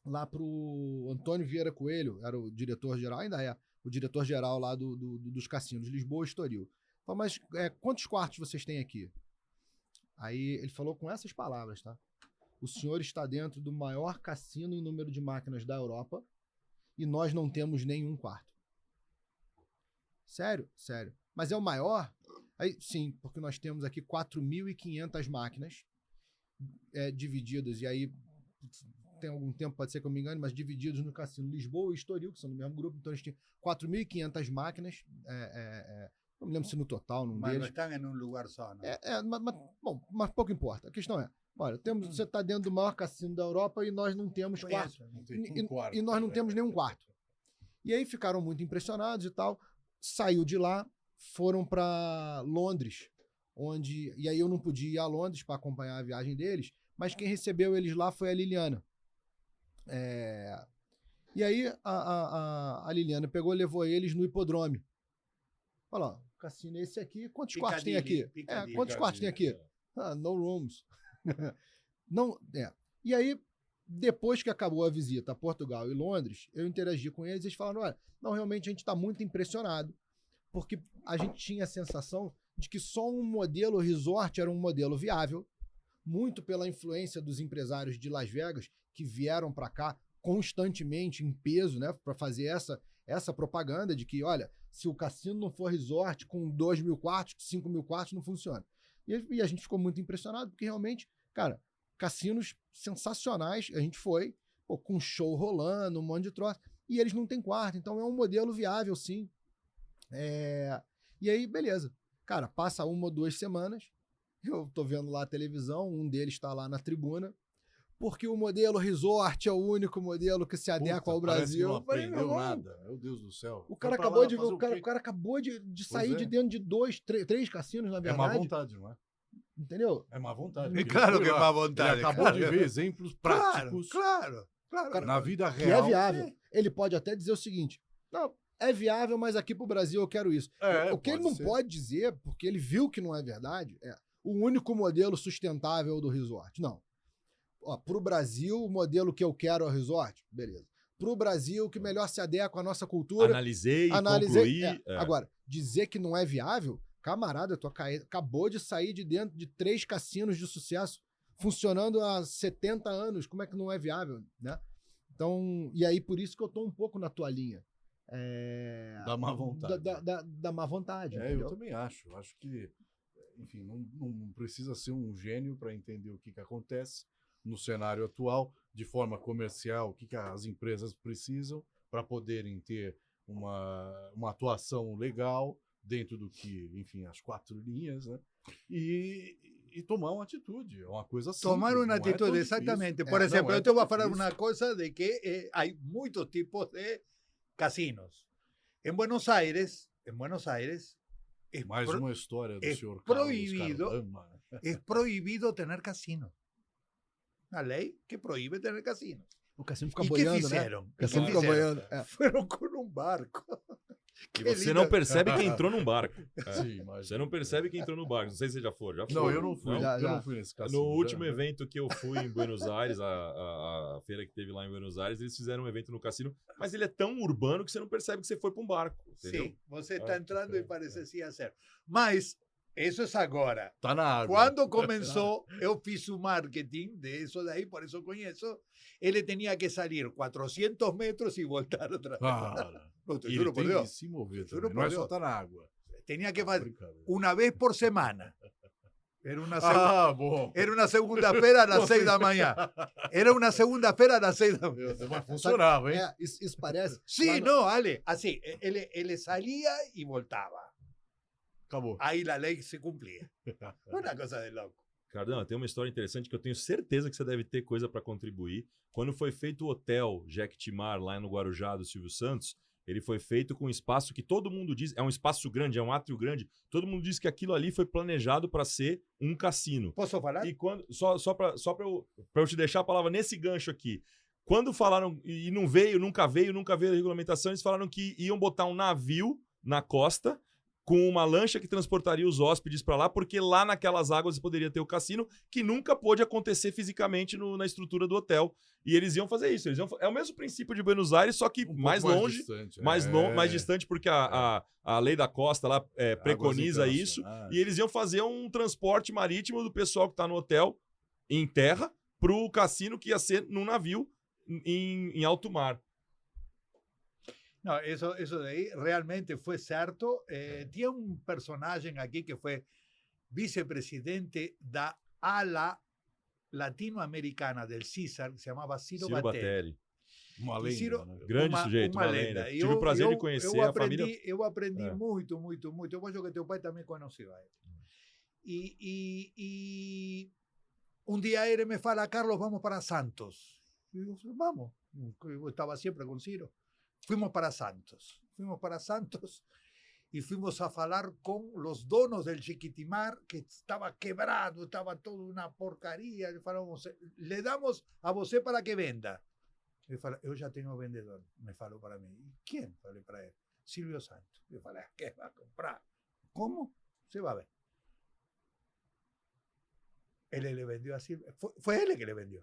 lá pro Antônio Vieira Coelho, era o diretor-geral, ainda é, o diretor-geral lá dos cassinos, Lisboa e Estoril. Falou, mas quantos quartos vocês têm aqui? Aí ele falou com essas palavras, tá? O senhor está dentro do maior cassino em número de máquinas da Europa e nós não temos nenhum quarto. Sério? Sério. Mas é o maior? Aí, sim, porque nós temos aqui 4.500 máquinas divididas, e aí tem algum tempo, pode ser que eu me engane, mas divididos no cassino Lisboa e Estoril, que são do mesmo grupo, então a gente tem 4.500 máquinas, não me lembro se no total, num Mas deles. não estão em um lugar só, não. Mas pouco importa. A questão é, olha, você está dentro do maior cassino da Europa e nós não temos quarto. Não tem um quarto, E nós não né? temos nenhum quarto. E aí ficaram muito impressionados e tal. Saiu de lá, foram para Londres, e aí eu não podia ir a Londres para acompanhar a viagem deles, mas quem recebeu eles lá foi a Liliana. E aí a Liliana pegou e levou eles no hipodrome. Olha lá, o cassino é esse aqui. Quantos quartos tem aqui? Quantos quartos tem aqui? No rooms. Não, E aí, depois que acabou a visita a Portugal e Londres, eu interagi com eles e eles falaram, olha, não, realmente a gente está muito impressionado, porque a gente tinha a sensação de que só um modelo resort era um modelo viável, muito pela influência dos empresários de Las Vegas, que vieram para cá constantemente em peso, né, para fazer essa propaganda de que, olha, se o cassino não for resort com 2.000 quartos, 5.000 quartos, não funciona. E a gente ficou muito impressionado, porque realmente, cara, cassinos sensacionais, a gente foi, com show rolando, um monte de troço, e eles não têm quarto, então é um modelo viável, sim. E aí, beleza. Cara, passa 1 ou 2 semanas, eu tô vendo lá a televisão, um deles está lá na tribuna, porque o modelo resort é o único modelo que se adequa ao Brasil. Não aprendeu nada, meu Deus do céu. O cara acabou de ver, o cara acabou de sair de dentro de 2, 3 cassinos, na verdade. É má vontade, não é? Entendeu? É má vontade. É claro que é má vontade. Ele acabou de ver exemplos práticos Claro. na vida Que real. é viável. Ele pode até dizer o seguinte: não, é viável, mas aqui pro Brasil eu quero isso. O que ele não pode dizer, porque ele viu que não é verdade, é o único modelo sustentável do resort. Não. Pro Brasil, o modelo que eu quero é o resort, beleza. Pro Brasil, que melhor se adequa à nossa cultura. Analisei, concluí. Agora, dizer que não é viável, camarada, tu acabou de sair de dentro de 3 cassinos de sucesso, funcionando há 70 anos, como é que não é viável, né? Então, e aí por isso que eu tô um pouco na tua linha. Da má vontade. Da má vontade. Eu também acho. Acho que, enfim, não precisa ser um gênio para entender o que acontece no cenário atual, de forma comercial, o que as empresas precisam para poderem ter uma atuação legal dentro do que, enfim, as 4 linhas, né? E tomar uma atitude, é uma coisa simples. Tomar uma atitude, exatamente. Por exemplo, eu te vou falar uma coisa de que há muitos tipos de casinos. Em Buenos Aires, Mais uma história do senhor prohibido, Carlos Cardama. es prohibido tener casino. Una ley que prohíbe tener casinos. O cassino fica ¿Y qué boiando, né? hicieron? O cassino fica boiando. Fueron con un barco E você não percebe que entrou num barco. Sim, mas... Você não percebe que entrou no barco. Não sei se você já foi. Já foi. Não, eu não fui. Já, Eu já. não fui nesse cassino. No último já. evento que eu fui em Buenos Aires, a feira que teve lá em Buenos Aires, eles fizeram um evento no cassino, mas ele é tão urbano que você não percebe que você foi para um barco. Entendeu? Sim, você está entrando e parecia ser. Mas isso é agora. Tá na água. Quando começou, eu fiz o marketing de isso daí, por isso conheço. Ele tinha que sair 400 metros e voltar outra vez. Cara, Não, te ele juro por tem que Deus. se mover Juro também. por Não é só Deus. tá na água. Tenía que fazer Brincadeira. una vez por semana. Era Bom. una segunda-feira às 6 da manhã. Era uma segunda-feira às 6 da manhã. Meu Deus, mas funcionava, hein? Isso parece. Sí, lá no- no, Ale, así. Él salía y voltaba. Acabou. Ahí la ley se cumplía. Una cosa de loco. Cardão, tem uma história interessante que eu tenho certeza que você deve ter coisa para contribuir. Quando foi feito o hotel Jequitimar, lá no Guarujá do Silvio Santos, ele foi feito com um espaço que todo mundo diz, é um espaço grande, é um átrio grande, todo mundo diz que aquilo ali foi planejado para ser um cassino. ¿Posso falar? E quando, só para eu te deixar a palavra nesse gancho aqui, quando falaram, e não veio, nunca veio a regulamentação, eles falaram que iam botar um navio na costa com uma lancha que transportaria os hóspedes para lá, porque lá naquelas águas poderia ter o cassino, que nunca pôde acontecer fisicamente na estrutura do hotel. E eles iam fazer isso. É o mesmo princípio de Buenos Aires, só que Um pouco mais longe, distante. mais distante, porque a lei da costa lá preconiza Águas isso. internacionais. E eles iam fazer um transporte marítimo do pessoal que está no hotel em terra para o cassino que ia ser num navio em alto mar. No, eso de ahí realmente fue cierto. Tiene un personaje aquí que fue vicepresidente da ala latinoamericana del César, que se llamaba Ciro Batelli. Uma E lenda, Ciro- né? Grande sujeito, uma lenda. Tive o prazer de conhecer a família. Eu aprendi É. muito. Eu acho que teu pai também conheceu a ele. E um dia ele me fala, Carlos, vamos para Santos. E eu falei, vamos. Eu estava sempre com Ciro. Fuimos para Santos y fuimos a hablar con los donos del Jequitimar, que estaba quebrado, estaba todo una porcaria. Le falamos, le damos a você para que venda. Ele falou, eu já tenho vendedor. Me falou para mim. E quem? Falei para ele. Silvio Santos. Eu falei, ¿qué va a comprar? ¿Cómo? Se va a ver. Él le vendió a Silvio. Fue él que le vendió.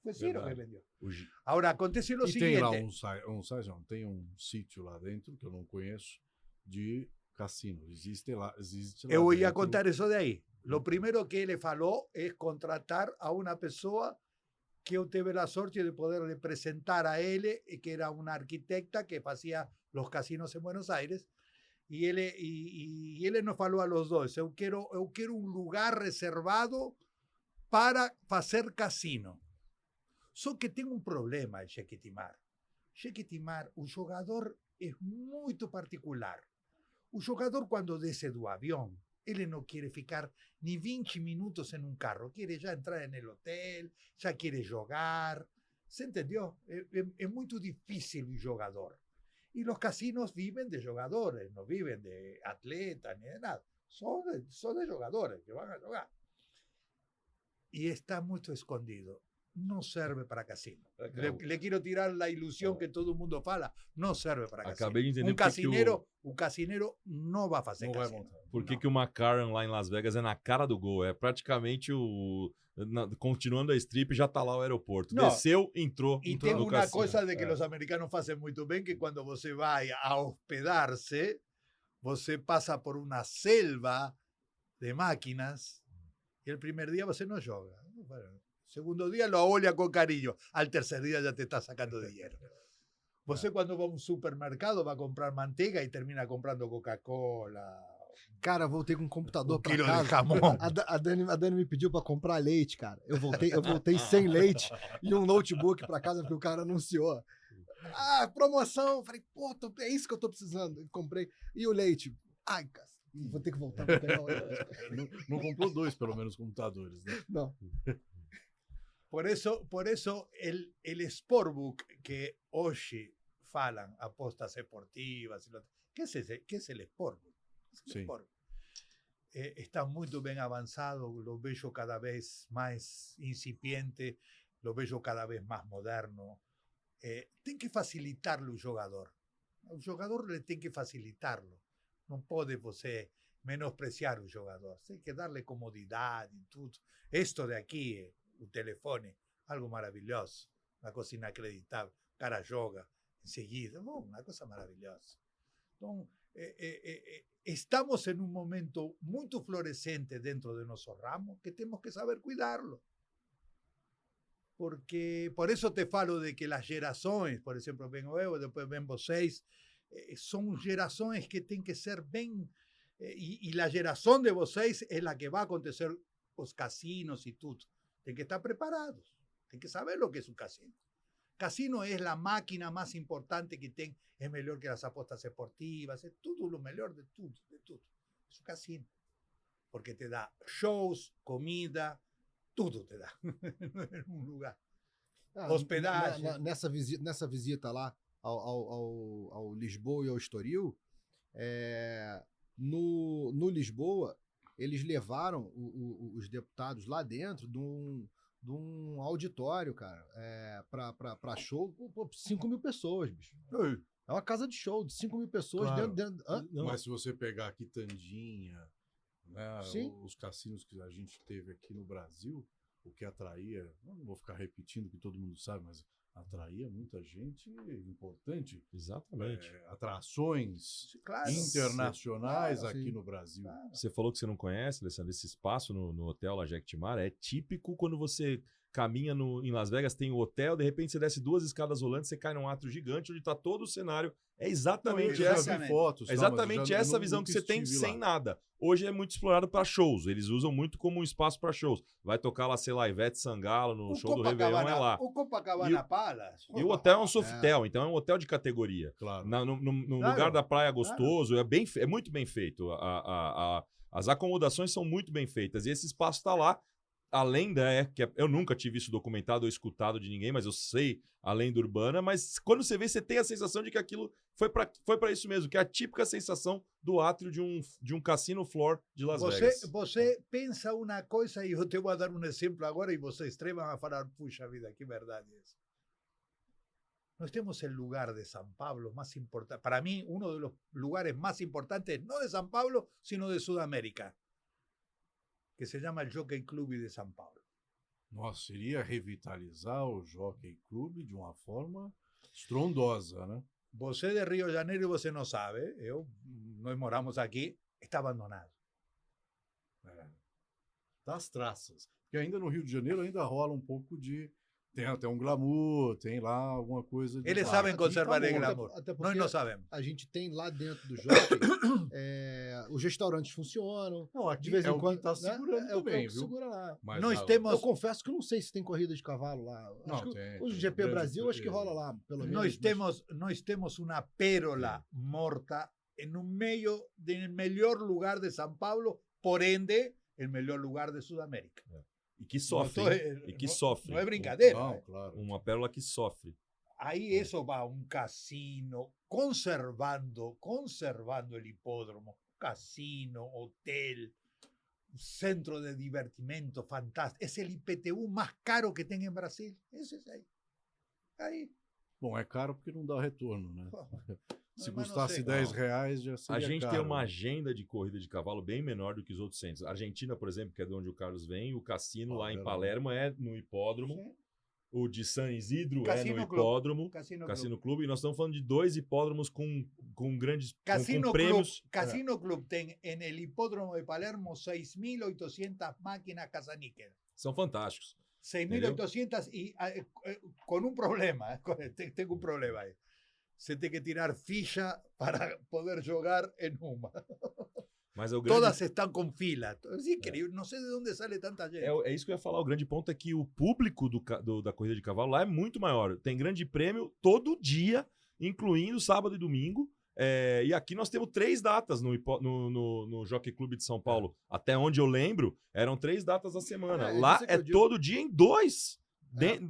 Fue Ciro que vendió. Ahora, acontece lo E siguiente. tem lá não, tem um sítio lá dentro, que eu não conheço, de cassino. Existe lá Eu ia dentro. contar isso daí. Lo primero que ele falou é contratar a uma pessoa que eu tive a sorte de poder representar a ele, que era uma arquitecta que fazia os casinos em Buenos Aires. E ele nos falou a los dois: eu quero um lugar reservado para fazer casino. Só que tem um problema em Jequitimar. Jequitimar, o jogador é muito particular. O jogador, quando desce do avião, ele não quer ficar ni 20 minutos em um carro. Quer já entrar no hotel, já quer jogar. Você entendeu? É muito difícil o jogador. E os casinos vivem de jogadores, não vivem de atletas nem de nada. São de jogadores que vão a jogar. E está muito escondido. No sirve para casino. Le quiero tirar la ilusión que todo el mundo fala. No sirve para casino. Acabei de entender Un casinero no va a hacer Não vai casino. montar. Por que o McCarran lá em Las Vegas é na cara do gol? É praticamente continuando a strip, já tá lá o aeroporto. Não. Desceu, entrou Y no tengo una cassino. cosa de que los americanos hacen muy bien, que cuando você vai a hospedarse, você pasa por una selva de máquinas y el primer día você no joga. Bueno, segundo día lo olha con cariño. Al tercer día ya te está sacando dinero. Você cuando va a un supermercado va a comprar manteiga y termina comprando Coca-Cola. Cara, eu voltei com um computador pra Quilo de casa. jamón. A Dani me pediu pra comprar leite, cara. Eu voltei sem leite e um notebook pra casa porque o cara anunciou. Ah, promoção. Falei, pô, é isso que eu tô precisando. Comprei. E o leite? Ai, cara, vou ter que voltar pra pegar o leite. Não comprou dois, pelo menos, computadores, né? Não. Por eso el Sportbook que hoy falan apostas esportivas, ¿qué es el Sportbook? Sí. Está muy bien avanzado, lo veo cada vez más incipiente, lo veo cada vez más moderno. Tiene que facilitarle al jugador. O jogador le tem que facilitarlo. Não pode você menospreciar o jogador. Tem que darle comodidade e tudo. Esto de aqui, o telefone, algo maravilhoso. Uma coisa inacreditável. O cara joga em seguida. Uma coisa maravilhosa. Então, estamos em um momento muito florescente dentro de nosso ramo que temos que saber cuidarlo. Porque, por eso te falo de que las gerações, por exemplo, vengo eu, depois vem vocês, são gerações que têm que ser bem... E a geração de vocês é a que vai acontecer os casinos e tudo. Tem que estar preparados. Tem que saber o que é um casino. Casino é a máquina mais importante que tem. É melhor que as apostas esportivas. É tudo o melhor de tudo. É um casino. Porque te dá shows, comida, tudo te dá. Em um lugar. Hospedagem. Nessa visita lá ao Lisboa e ao Estoril, no Lisboa, eles levaram os deputados lá dentro de um auditório, cara, para show, 5 mil pessoas, bicho. É uma casa de show de 5 mil pessoas Claro. dentro. Mas se você pegar aqui Tandinha, né, Sim. os cassinos que a gente teve aqui no Brasil, o que atraía, não vou ficar repetindo o que todo mundo sabe, mas atraía muita gente importante. Exatamente. Atrações Claro. internacionais Claro, aqui sim. no Brasil. Você falou que você não conhece, Alessandro, esse espaço no hotel La Jequitimar é típico quando você caminha em Las Vegas, tem o hotel, de repente você desce 2 escadas rolantes, você cai num átrio gigante onde está todo o cenário. É exatamente Eu já essa. vi fotos, É tá, mas eu exatamente já essa nunca visão que você tem estive sem lá. nada. Hoje é muito explorado para shows. Eles usam muito como um espaço para shows. Vai tocar lá, sei lá, Ivete Sangalo no show do Réveillon, é lá. O Copacabana Palace. E o hotel é um Sofitel, então é um hotel de categoria. Claro. No Claro, lugar da praia gostoso, é muito bem feito. As acomodações são muito bem feitas. E esse espaço está lá. A lenda eu nunca tive isso documentado ou escutado de ninguém, mas eu sei a lenda urbana. Mas quando você vê, você tem a sensação de que aquilo foi para isso mesmo, que é a típica sensação do átrio de um cassino floor de Las Vegas. Você pensa uma coisa e eu te vou dar um exemplo agora e vocês três vão falar, puxa vida, que verdade é essa. Nós temos o lugar de São Paulo mais importante, para mim, um dos lugares mais importantes, não de São Paulo, sino de Sudamérica, que se chama o Jockey Club de São Paulo. Nossa, seria revitalizar o Jockey Club de uma forma estrondosa, né? Você de Rio de Janeiro, você não sabe, nós moramos aqui, está abandonado. Das traças. Porque ainda no Rio de Janeiro ainda rola um pouco de... Tem até um glamour, tem lá alguma coisa... Eles lá. sabem aqui conservar tá o bom, glamour. até porque Nós não sabemos. a gente tem lá dentro do Jockey, os restaurantes funcionam. Não, aqui De vez é em o quando que está segurando é o que também, viu? segura lá. Mas Nós a- temos- Eu confesso que eu não sei se tem corrida de cavalo lá. Não, Acho que tem, o tem. GP Grande- Brasil acho que rola lá, pelo menos. Nós temos uma pérola morta no meio do melhor lugar de São Paulo, por ende, o melhor lugar de Sudamérica. E que sofre. Não hein? E que sofre. Não é brincadeira. Não, claro. Uma pérola que sofre. Aí isso vai um cassino, conservando o hipódromo, cassino, hotel, centro de divertimento fantástico. É o IPTU mais caro que tem em Brasil. Esse é aí. Aí. Bom, é caro porque não dá retorno, né? Se Mas não custasse sei. R$10 já seria A gente caro, tem uma né? agenda de corrida de cavalo bem menor do que os outros centros. A Argentina, por exemplo, que é de onde o Carlos vem, o cassino lá em Palermo é no hipódromo. O de San Isidro Cassino é no Club. hipódromo. Cassino Cassino Clube. E nós estamos falando de 2 hipódromos com grandes Cassino com Club, prêmios. Cassino Club tem en el hipódromo de Palermo 6.800 máquinas caça-níquel. São fantásticos. 6.800 y con un problema. Tengo un problema ahí. Se tem que tirar ficha para poder jogar en uma. Mas é o grande... Todas estão com fila. É incrível. Não sei de onde sale tanta gente. É isso que eu ia falar. O grande ponto é que o público da corrida de cavalo lá é muito maior. Tem grande prêmio todo dia, incluindo sábado e domingo. E aqui nós temos 3 datas no Jockey Club de São Paulo. Até onde eu lembro, eram 3 datas a semana. Lá isso que é eu digo. todo dia em 2.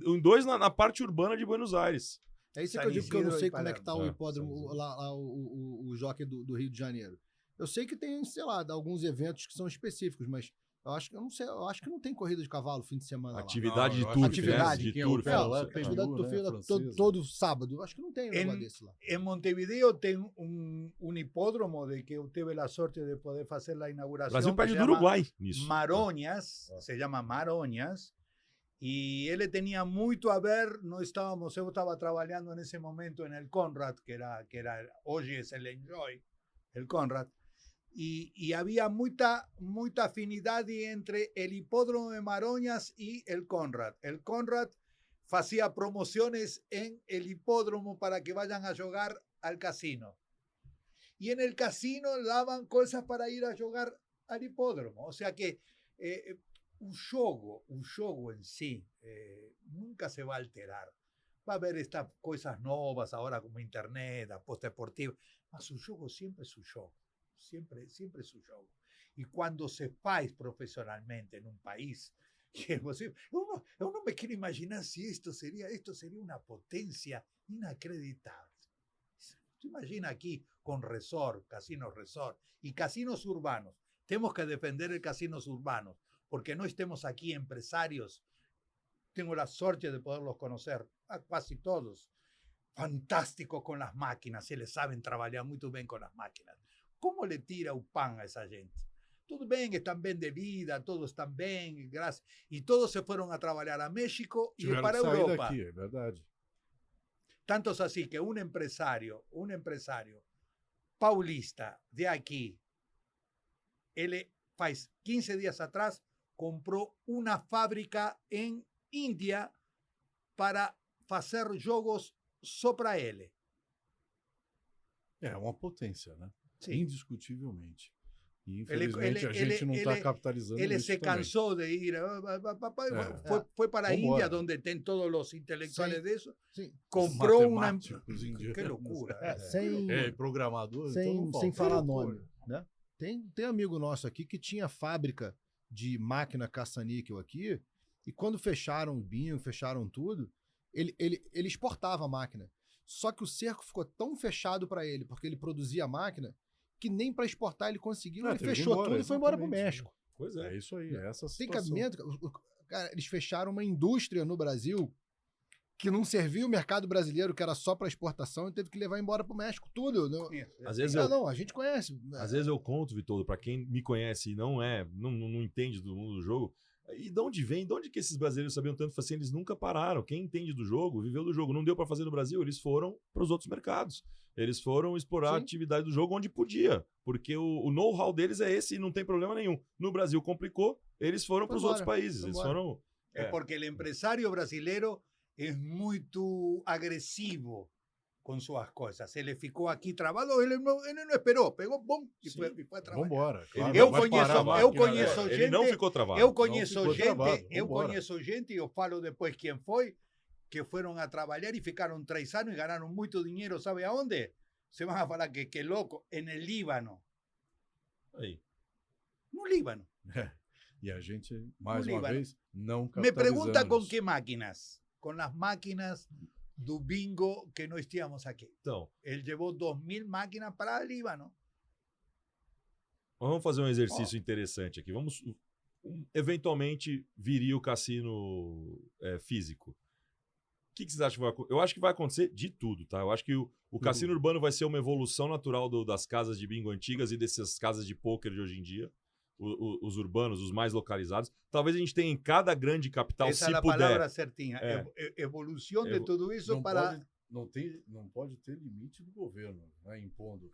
Em 2 na parte urbana de Buenos Aires. É isso San que eu digo que eu não Isidro sei e como é que tá o Palermo. hipódromo, lá, o Jockey do Rio de Janeiro. Eu sei que tem, sei lá, alguns eventos que são específicos, mas Eu não sei, eu acho que não tem corrida de cavalo fim de semana lá. Atividade Não, de eu acho turf, que né? atividade, De quem turf. opera lá Não, tem atividade Lu, turfeira né, todo, francesa. todo sábado. Eu acho que não tem um negócio desse lá. En Montevideo tem un hipódromo de que eu tive a sorte de poder fazer a O inauguração. Brasil que perde se do llama Uruguai nisso. Maronhas, se llama Maronhas, e ele tinha muito a ver, eu estava trabalhando nesse momento en el Conrad, que era hoje es el Enjoy, el Conrad, y había mucha afinidad entre el hipódromo de Maronhas y el Conrad. El Conrad hacía promociones en el hipódromo para que vayan a jugar al casino. Y en el casino daban cosas para ir a jugar al hipódromo. O sea que un juego en sí nunca se va a alterar. Va a haber estas cosas nuevas ahora como internet, aposta deportiva, mas su juego siempre es su juego. Siempre es su juego. Y cuando se faz profesionalmente en un país, uno me quiere imaginar si esto sería una potencia inacreditable. Tú imagina aquí con resort, casinos resort y casinos urbanos. Tenemos que defender el casinos urbanos, porque no estemos aquí empresarios. Tengo la suerte de poderlos conocer, a casi todos. Fantásticos con las máquinas, se les saben trabajar muy bien con las máquinas. ¿Cómo le tira o pan a esa gente? Tudo bem, están bien de vida, todos están bien, gracias. Y todos se fueron a trabajar a México y Tiveram para que sair Europa. daqui, é verdade. Tantos así que un empresario paulista de aquí, él faz 15 días atrás compró una fábrica en India para hacer jogos só para ele. É uma potência, né? Sim. Indiscutivelmente. E infelizmente a gente não está capitalizando Ele isso se também. cansou de ir, foi para a Vambora. Índia, onde tem todos os intelectuais Sim. de isso, Sim. comprou uma... Matemáticos indianos. Que loucura. Programador, sem, então não sem falta. falar Que loucura. nome, né? Tem amigo nosso aqui que tinha fábrica de máquina caça-níquel aqui, e quando fecharam o bingo, fecharam tudo, ele exportava a máquina. Só que o cerco ficou tão fechado para ele, porque ele produzia a máquina, que nem para exportar ele conseguiu, ele teve que ir fechou embora, tudo e foi embora pro exatamente. México. Pois é. É isso aí, é essa Tem situação. cabimento. Cara, eles fecharam uma indústria no Brasil que não servia o mercado brasileiro, que era só para exportação, e teve que levar embora pro México tudo. Às vezes Não, a gente conhece. Às vezes eu conto, Vitor, para quem me conhece e não entende do mundo do jogo, e de onde vem, de onde que esses brasileiros sabiam tanto assim, eles nunca pararam. Quem entende do jogo, viveu do jogo. Não deu para fazer no Brasil, eles foram para os outros mercados. Eles foram explorar a Sim. atividade do jogo onde podia, porque o know-how deles é esse e não tem problema nenhum. No Brasil complicou, eles foram para os outros países. Eles foram... É porque o empresário brasileiro é muito agressivo com suas coisas. Ele ficou aqui travado, ele não esperou, pegou, bom, e foi a trabalhar. Vambora. Claro, Eu vai conheço- parar a máquina, eu conheço né? gente- Ele não ficou travado. Eu conheço ficou gente, travado, eu vambora. conheço gente, e eu falo depois quem foi, que foram a trabalhar e ficaram 3 anos e ganharam muito dinheiro, sabe aonde? Se van a falar que louco, en el Líbano. Aí. No Líbano. E a gente, mais No uma Líbano. vez, não Me capitalizamos. pregunta con qué máquinas. Con las máquinas do bingo que nós tínhamos aqui. Então, Él llevó 2.000 máquinas para el Líbano. vamos fazer um exercício interessante aqui. Eventualmente viria o cassino físico. O que vocês acham que vai acontecer? Eu acho que vai acontecer de tudo, tá? Eu acho que o cassino urbano vai ser uma evolução natural das casas de bingo antigas e dessas casas de pôquer de hoje em dia. Os urbanos, os mais localizados. Talvez a gente tenha em cada grande capital, Esa se es la puder. palabra certinha. É. Evolución de tudo isso Não para... não pode ter limite do governo, né, impondo.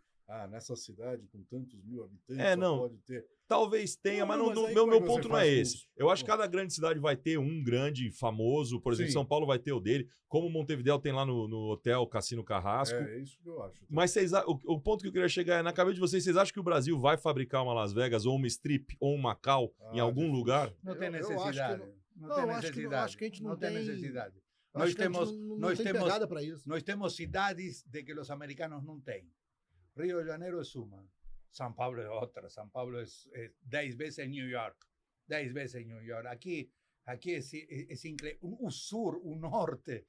Nessa cidade com tantos mil habitantes, É, só não. pode ter. Talvez tenha, Não, mas mas aí meu como é que você ponto não é faz com esse. os- Eu acho que cada grande cidade vai ter um grande, famoso. Por exemplo, Sim. São Paulo vai ter o dele. Como Montevidéu tem lá no hotel Cassino Carrasco. É isso que eu acho. Mas o ponto que eu queria chegar é, na cabeça de vocês acham que o Brasil vai fabricar uma Las Vegas ou uma Strip ou um Macau em algum difícil. lugar? Não tem Eu acho que necessidade. não- Não tem eu acho que não- necessidade. acho que a gente não tem tem- necessidade. Eu Nós acho que a gente temos, não nós tem temos, pegada para isso. nós temos cidades de que os americanos não têm. Rio de Janeiro é uma. São Paulo é outra. São Paulo é 10 vezes New York. 10 vezes New York. Aqui é incrível. O sur, o norte.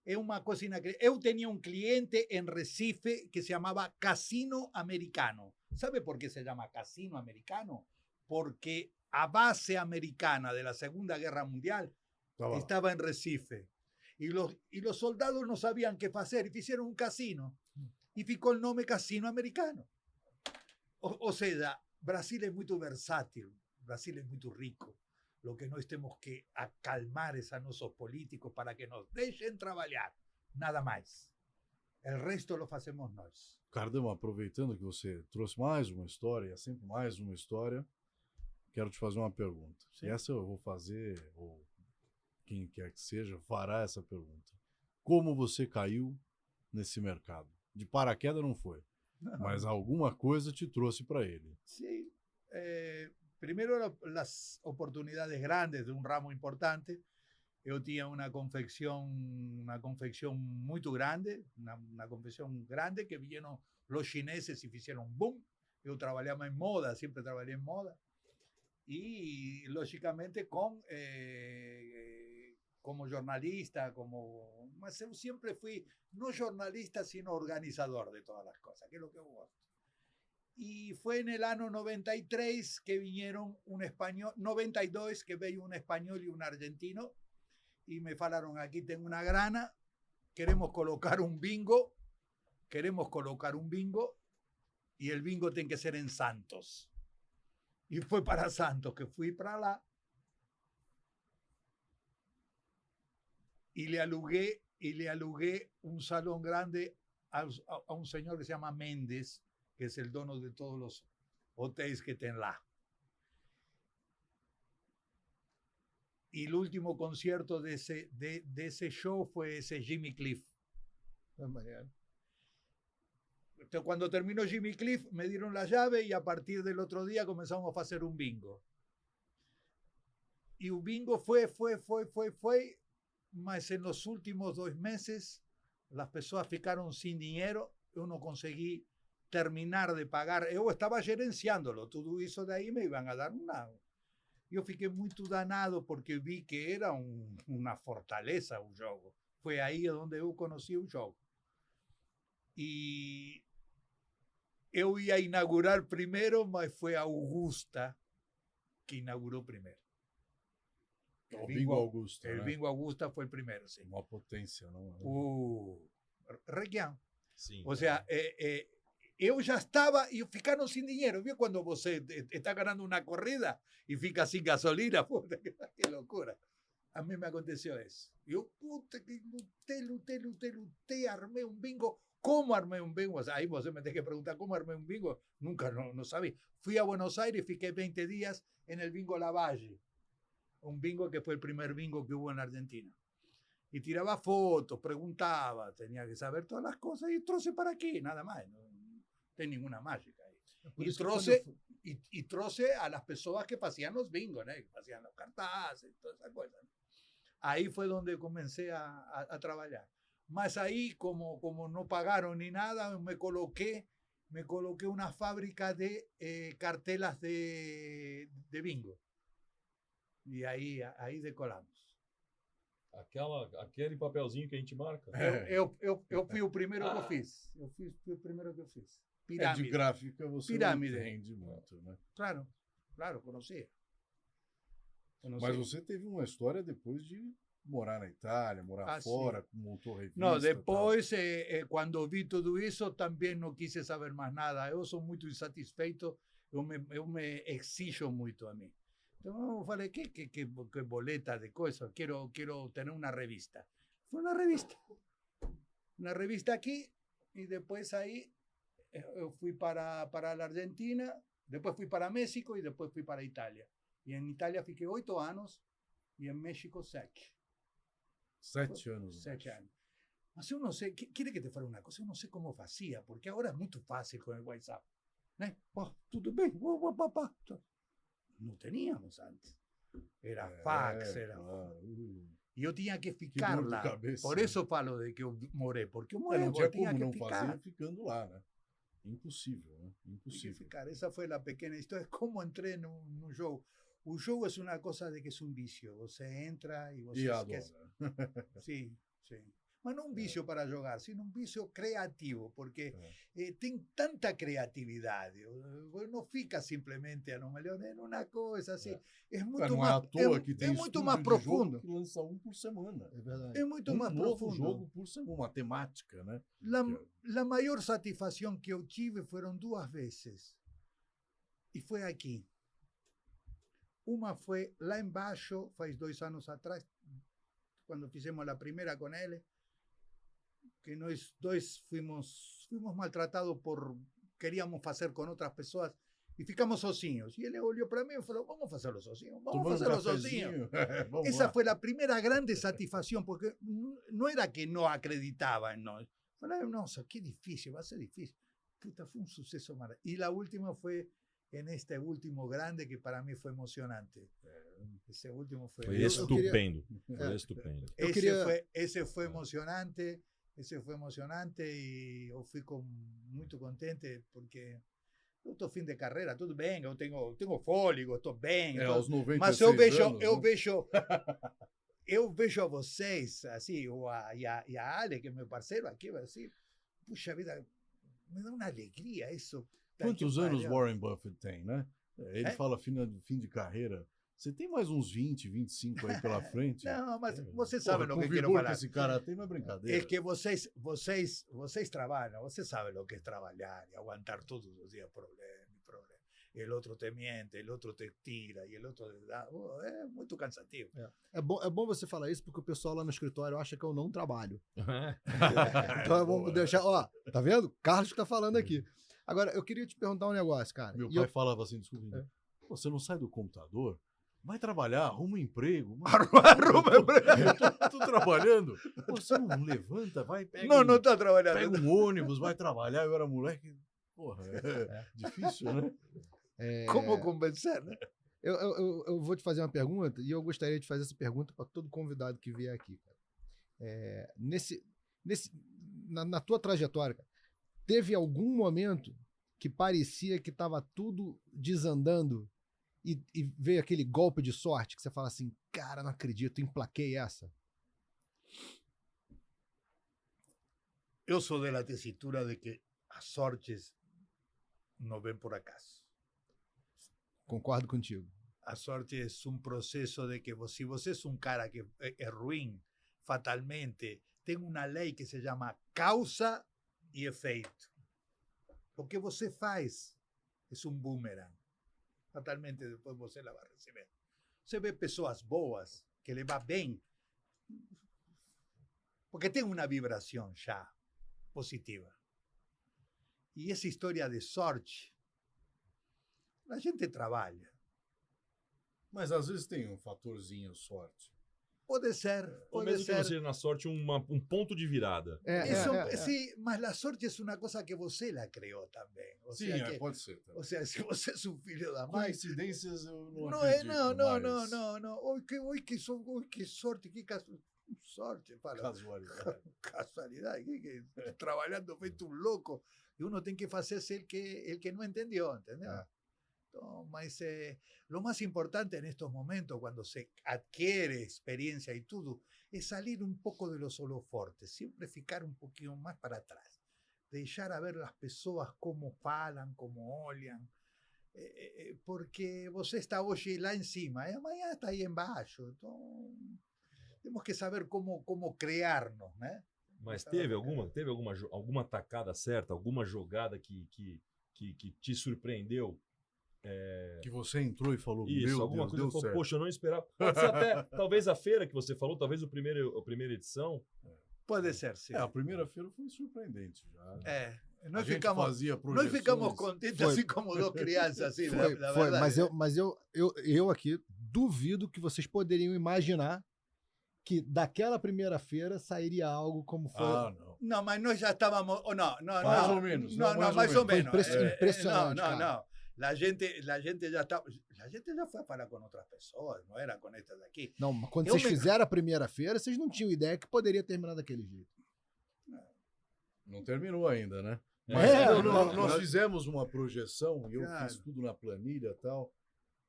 É uma coisa inacreditável. Eu tinha um cliente em Recife que se chamava Casino Americano. ¿Sabe por qué se llama Casino Americano? porque a base americana de la Segunda Guerra Mundial estaba en Recife. Y los soldados no sabían qué hacer y hicieron un casino. Y ficó el nombre Casino Americano. O sea, Brasil es muy versátil, Brasil es muy rico. Lo que no temos que acalmar es a nuestros políticos para que nos dejen trabalhar. Nada mais. O resto lo fazemos nós. Cardama, aproveitando que você trouxe mais uma história, e é sempre mais uma história, quero te fazer uma pergunta. Sim. E essa eu vou fazer, ou quem quer que seja, fará essa pergunta. Como você caiu nesse mercado? De paraquedas não foi, mas alguma coisa te trouxe para ele. Sí. Primero las oportunidades grandes de un ramo importante. Yo tenía una confección muy grande, una confección grande que vinieron los chineses y hicieron boom. Yo trabajaba en moda, siempre trabajé en moda. Y lógicamente como jornalista, mas yo siempre fui no jornalista, sino organizador de todas las cosas, que es lo que gusto. Y fue en el año 93 que vinieron un español, 92 que veio un español y un argentino, y me falaron, aquí tengo una grana, queremos colocar un bingo, y el bingo tiene que ser en Santos. Y fue para Santos, que fui para lá, y le alugué un salón grande a un señor que se llama Méndez, que es el dono de todos los hoteles que tienen lá. Y el último concierto de ese show fue ese Jimmy Cliff. Entonces, cuando terminó Jimmy Cliff, me dieron la llave y a partir del otro día comenzamos a hacer un bingo. Y un bingo fue, mas en los últimos 2 meses las personas ficaron sin dinero, yo no conseguí terminar de pagar, yo estaba gerenciándolo, todo eso de ahí me iban a dar nada. Yo fiquei muito danado porque vi que era una fortaleza un juego. Fue ahí donde yo conocí un juego. Y yo iba a inaugurar primero, mas fue Augusta que inauguró primero. O Bingo Augusta. El né? Bingo Augusta fue el primero, sí. Uma potência, não? Requião. Sim. O sea, yo ya estaba y ficaron sin dinero. ¿Vio cuando vos está ganando una corrida y fica sin gasolina? Puta, qué locura. A mí me aconteció eso. Yo, puta, que luté, armé un bingo. ¿Cómo armé un bingo? O sea, ahí vos me tenés que preguntar, ¿cómo armé un bingo? Nunca, no sabía. Fui a Buenos Aires y fiqué 20 días en el bingo Lavalle. Un bingo que fue el primer bingo que hubo en Argentina. Y tiraba fotos, preguntaba, tenía que saber todas las cosas y troce para aquí, nada más. No tenía ninguna mágica ahí. Y troce a las personas que hacían los bingos, ¿no? Que hacían los cartazes y todas esas cosas. Ahí fue donde comencé a trabajar. Más ahí, como no pagaron ni nada, me coloqué una fábrica de cartelas de bingo. E aí decolamos. Aquele papelzinho que a gente marca. Eu fui o primeiro que eu fiz. Fui o primeiro que eu fiz. Pirâmide. De gráfica você Pirâmide. não entende muito, né? Claro, conhecia. Mas você teve uma história depois de morar na Itália, morar fora, montou revista. Não, depois, quando vi tudo isso, também não quis saber mais nada. Eu sou muito insatisfeito, eu me exijo muito a mim. Então eu falei, que boleta de coisa, quero ter uma revista. Foi uma revista aqui, e depois aí eu fui para a Argentina, depois fui para México e depois fui para a Itália. E em Itália fiquei 8 anos e em México 7. 7 anos. 7 anos. Mas eu não sei, queria que te fale uma coisa, eu não sei como fazia, porque agora é muito fácil com o WhatsApp. Né? Oh, tudo bem, papá. Não teníamos antes. Era fax, era... E eu tinha que ficar lá. Por isso falo de que eu morei, porque eu morei, não tinha tinha como que não ficar. fazer ficando lá, né? Impossível, né? Impossível. Ficar. Essa foi a pequena história. Como entrei no jogo. O jogo é uma coisa de que é um vício. Você entra e você esquece. Adora. Sim, sim. Mas não um vício para jogar, sino um vício criativo, porque tem tanta criatividade. Não fica simplesmente a não melhor em uma coisa assim. É muito Não mais, é à toa que tem muito estúdio mais de profundo. jogo que lança um por semana. É verdade. É muito Um mais novo profundo. jogo por semana, uma temática, né? A maior satisfação que eu tive foram 2 vezes. E foi aqui. Uma foi lá embaixo, faz 2 anos atrás, quando fizemos a primeira com ele, que nós dois fomos maltratados por... Queríamos fazer com outras pessoas e ficamos sozinhos. E ele olhou para mim e falou, vamos fazerlo sozinhos, vamos Tomando fazerlo cafezinho. sozinhos. Vamos Essa lá. foi a primeira grande satisfação, porque não era que não acreditava em nós. Falei, nossa, que difícil, vai ser difícil. Puta, foi um sucesso maravilhoso. E a última foi en este último grande, que para mí fue emocionante. Ese último fue... Foi estupendo. Foi estupendo. Ese fue emocionante. Esse foi emocionante e eu fico muito contente porque eu estou fim de carreira, tudo bem, eu tenho fôlego, estou bem. Aos 96 mas eu vejo, anos, eu vejo a vocês, assim, e a Ale, que é meu parceiro aqui, assim, puxa vida, me dá uma alegria isso. Quantos anos Warren Buffett tem, né? Ele fala fim de carreira. Você tem mais uns 20, 25 aí pela frente? Não, mas você sabe o que quero falar. falar. Que esse cara tem, não é brincadeira. É que vocês trabalham, você sabe o que é trabalhar e aguantar todos os dias problema. El outro te miente, el outro te tira, e el outro te dá. É muito cansativo. É bom você falar isso, porque o pessoal lá no escritório acha que eu não trabalho. Então vamos deixar... Ó, tá vendo? Carlos que tá falando aqui. Agora, eu queria te perguntar um negócio, cara. Meu pai falava assim, desculpa, você não sai do computador? Vai trabalhar, arruma um emprego. Arruma emprego. Eu tô trabalhando. Você não levanta, vai, pega não tá trabalhando. Pega um ônibus, vai trabalhar. Eu era moleque. Porra, é difícil, né? Como convencer, né? Eu vou te fazer uma pergunta e eu gostaria de fazer essa pergunta para todo convidado que vier aqui, cara. Na tua trajetória, cara, teve algum momento que parecia que estava tudo desandando e veio aquele golpe de sorte que você fala assim, cara, não acredito, emplaquei essa? Eu sou da tesitura de que as sortes não vêm por acaso. Concordo contigo. A sorte é um processo de que se você é um cara que é ruim, fatalmente, tem uma lei que se chama causa e efeito. O que você faz é um boomerang. Fatalmente depois você la vai receber. Você vê pessoas boas, que lhe vai bem, porque tem uma vibração já positiva. E essa história de sorte, a gente trabalha. Mas às vezes tem um fatorzinho sorte. Pode ser. Ou mesmo que não seja na sorte um ponto de virada. Sim, mas a sorte é uma coisa que você la criou também. Sim, pode ser. Também. Ou seja, se você é um filho da mãe... Coincidências eu não acredito. Não. Oi, que sorte, que sorte. Fala. Casualidade. Casualidade. Trabalhando feito um louco. E uno tem que fazer-se el que não entendeu, entendeu? Então, mas lo más importante en estos momentos, cuando se adquiere experiencia y todo, es salir un poco de los holofortes, siempre ficar un poquito más para atrás, deixar a ver las pessoas como falam, como olham, porque você está hoje lá em cima e amanhã está aí embaixo. Então, temos que saber como criar-nos, né? Mas teve alguma tacada certa, alguma jogada que te surpreendeu? Que você entrou e falou, isso, meu alguma Deus, coisa deu falou, certo. poxa, eu não esperava. Pode ser até, talvez a feira que você falou, talvez a primeira edição. Pode ser, sim. A primeira feira foi surpreendente já. Nós ficamos contentes assim como duas crianças, assim, foi, mas eu aqui duvido que vocês poderiam imaginar que daquela primeira feira sairia algo como foi. Não. Não, mas nós já estávamos. Não. Mais ou menos. Mais ou menos. Impressionante. Não. A gente já estava. A gente já foi a falar com outras pessoas, não era com estas daqui. Não, mas quando vocês fizeram a primeira feira, vocês não tinham ideia que poderia terminar daquele jeito. Não terminou ainda, né? Mas nós fizemos uma projeção, e eu fiz tudo na planilha e tal.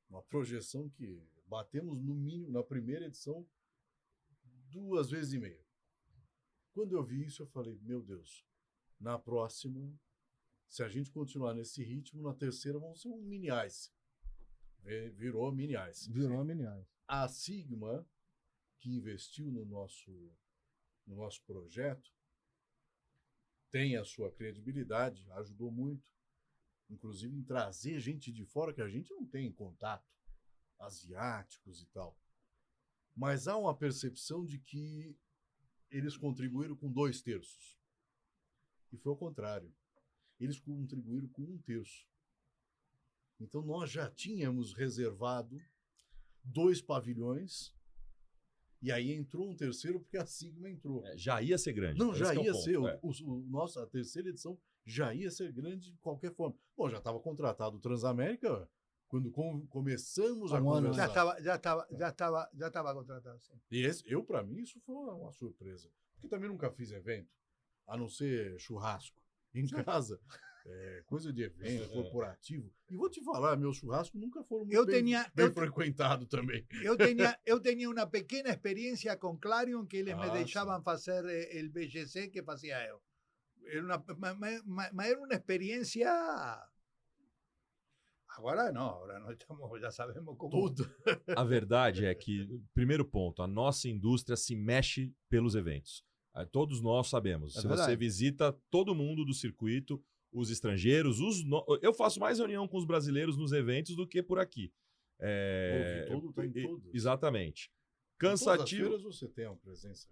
Uma projeção que batemos no mínimo, na primeira edição, 2,5 vezes. Quando eu vi isso, eu falei, meu Deus, na próxima, se a gente continuar nesse ritmo, na terceira vão ser um mini ice. Virou mini ice. Virou uma miniagem. A Sigma, que investiu no nosso projeto, tem a sua credibilidade, ajudou muito, inclusive em trazer gente de fora que a gente não tem contato, asiáticos e tal. Mas há uma percepção de que eles contribuíram com 2/3. E foi ao contrário. Eles contribuíram com 1/3. Então nós já tínhamos reservado 2 pavilhões e aí entrou um terceiro porque a Sigma entrou. Já ia ser grande. Não, já Esse que é o ia ponto, ser. A terceira edição já ia ser grande de qualquer forma. Bom, já estava contratado o Transamérica quando começamos a conversar. Já estava contratado. Sim. E para mim, isso foi uma surpresa. Porque também nunca fiz evento, a não ser churrasco em casa. Coisa de evento, corporativo. E vou te falar, meus churrascos nunca foram muito bem frequentados também. Eu tinha uma pequena experiência com Clarion que eles me deixavam fazer o BGC que fazia eu. Mas era uma experiência... Agora nós já sabemos como... Tudo. A verdade é que, primeiro ponto, a nossa indústria se mexe pelos eventos. Todos nós sabemos. Se você visita todo mundo do circuito, os estrangeiros, eu faço mais reunião com os brasileiros nos eventos do que por aqui. Tem todos. Exatamente. Cansativo. Todas as feiras você tem uma presença.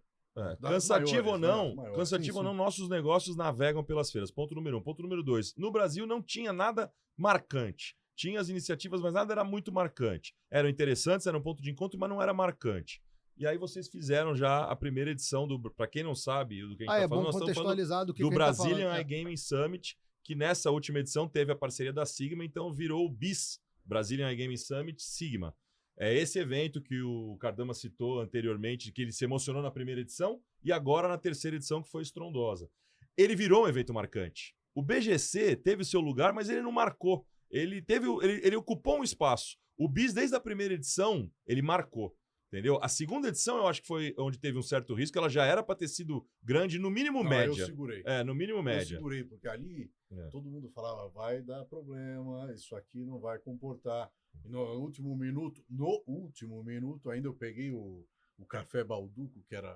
Cansativo ou não, nossos negócios navegam pelas feiras. Ponto número 1. Ponto número 2. No Brasil não tinha nada marcante. Tinha as iniciativas, mas nada era muito marcante. Eram interessantes, era um ponto de encontro, mas não era marcante. E aí vocês fizeram já a primeira edição para quem não sabe do que a gente está falando, nós estamos falando do Brazilian iGaming Summit, que nessa última edição teve a parceria da Sigma, então virou o BIS, Brazilian iGaming Summit Sigma. É esse evento que o Cardama citou anteriormente, que ele se emocionou na primeira edição e agora na terceira edição, que foi estrondosa. Ele virou um evento marcante. O BGC teve o seu lugar, mas ele não marcou. Ele ocupou um espaço. O BIS, desde a primeira edição, ele marcou. Entendeu? A segunda edição, eu acho que foi onde teve um certo risco. Ela já era para ter sido grande, no mínimo média. Eu segurei. No mínimo média. Eu segurei, porque ali todo mundo falava, vai dar problema, isso aqui não vai comportar. E no último minuto, ainda eu peguei o Café Balduco, que era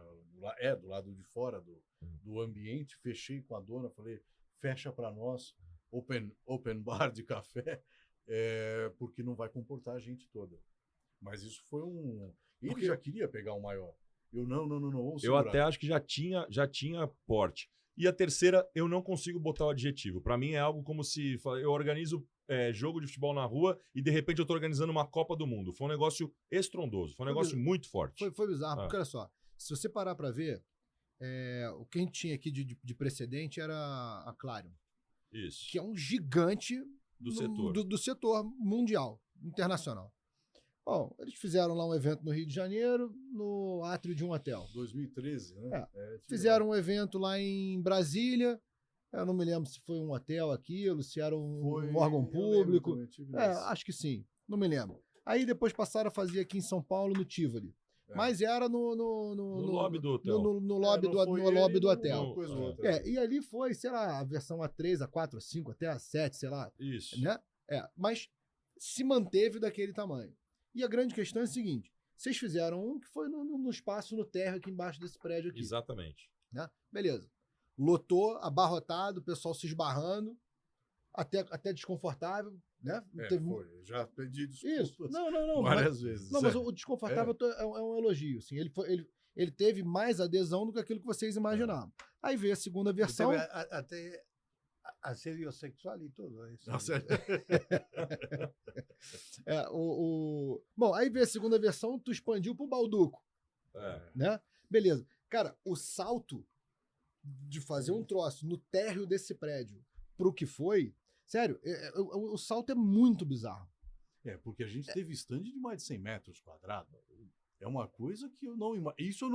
do lado de fora do ambiente, fechei com a dona, falei, fecha para nós, open bar de café, porque não vai comportar a gente toda. Mas isso foi Ele já queria pegar um maior. Eu não, vamos eu até acho que já tinha porte. E a terceira, eu não consigo botar o adjetivo. Para mim é algo como se eu organizo jogo de futebol na rua e de repente eu estou organizando uma Copa do Mundo. Foi um negócio estrondoso, foi um negócio muito forte. Foi bizarro, porque olha só, se você parar para ver, o que a gente tinha aqui de precedente era a Clarion. Isso. Que é um gigante do setor mundial, internacional. Bom, eles fizeram lá um evento no Rio de Janeiro, no átrio de um hotel. 2013, né? Fizeram um evento lá em Brasília. Eu não me lembro se foi um hotel aquilo, se era um órgão público. Acho que sim, não me lembro. Aí depois passaram a fazer aqui em São Paulo, no Tivoli. Mas era no lobby do hotel. No lobby do hotel. E ali foi, sei lá, a versão A3, A4, A5, até A7, sei lá. Isso. Né? Mas se manteve daquele tamanho. E a grande questão é a seguinte, vocês fizeram um que foi no espaço, no térreo aqui embaixo desse prédio aqui. Exatamente. Né? Beleza. Lotou, abarrotado, o pessoal se esbarrando, até desconfortável, né? Foi. Já pedi desculpas. Isso. Não. Várias vezes. Não, mas o desconfortável é um elogio. Assim. Ele teve mais adesão do que aquilo que vocês imaginavam. Aí veio a segunda versão. Até assédio sexual e tudo isso. Bom, aí veio a segunda versão, tu expandiu pro Balduco. Né? Beleza. Cara, o salto de fazer um troço no térreo desse prédio pro que foi, sério, o salto é muito bizarro. Porque a gente teve stand de mais de 100 metros quadrados. É uma coisa que eu não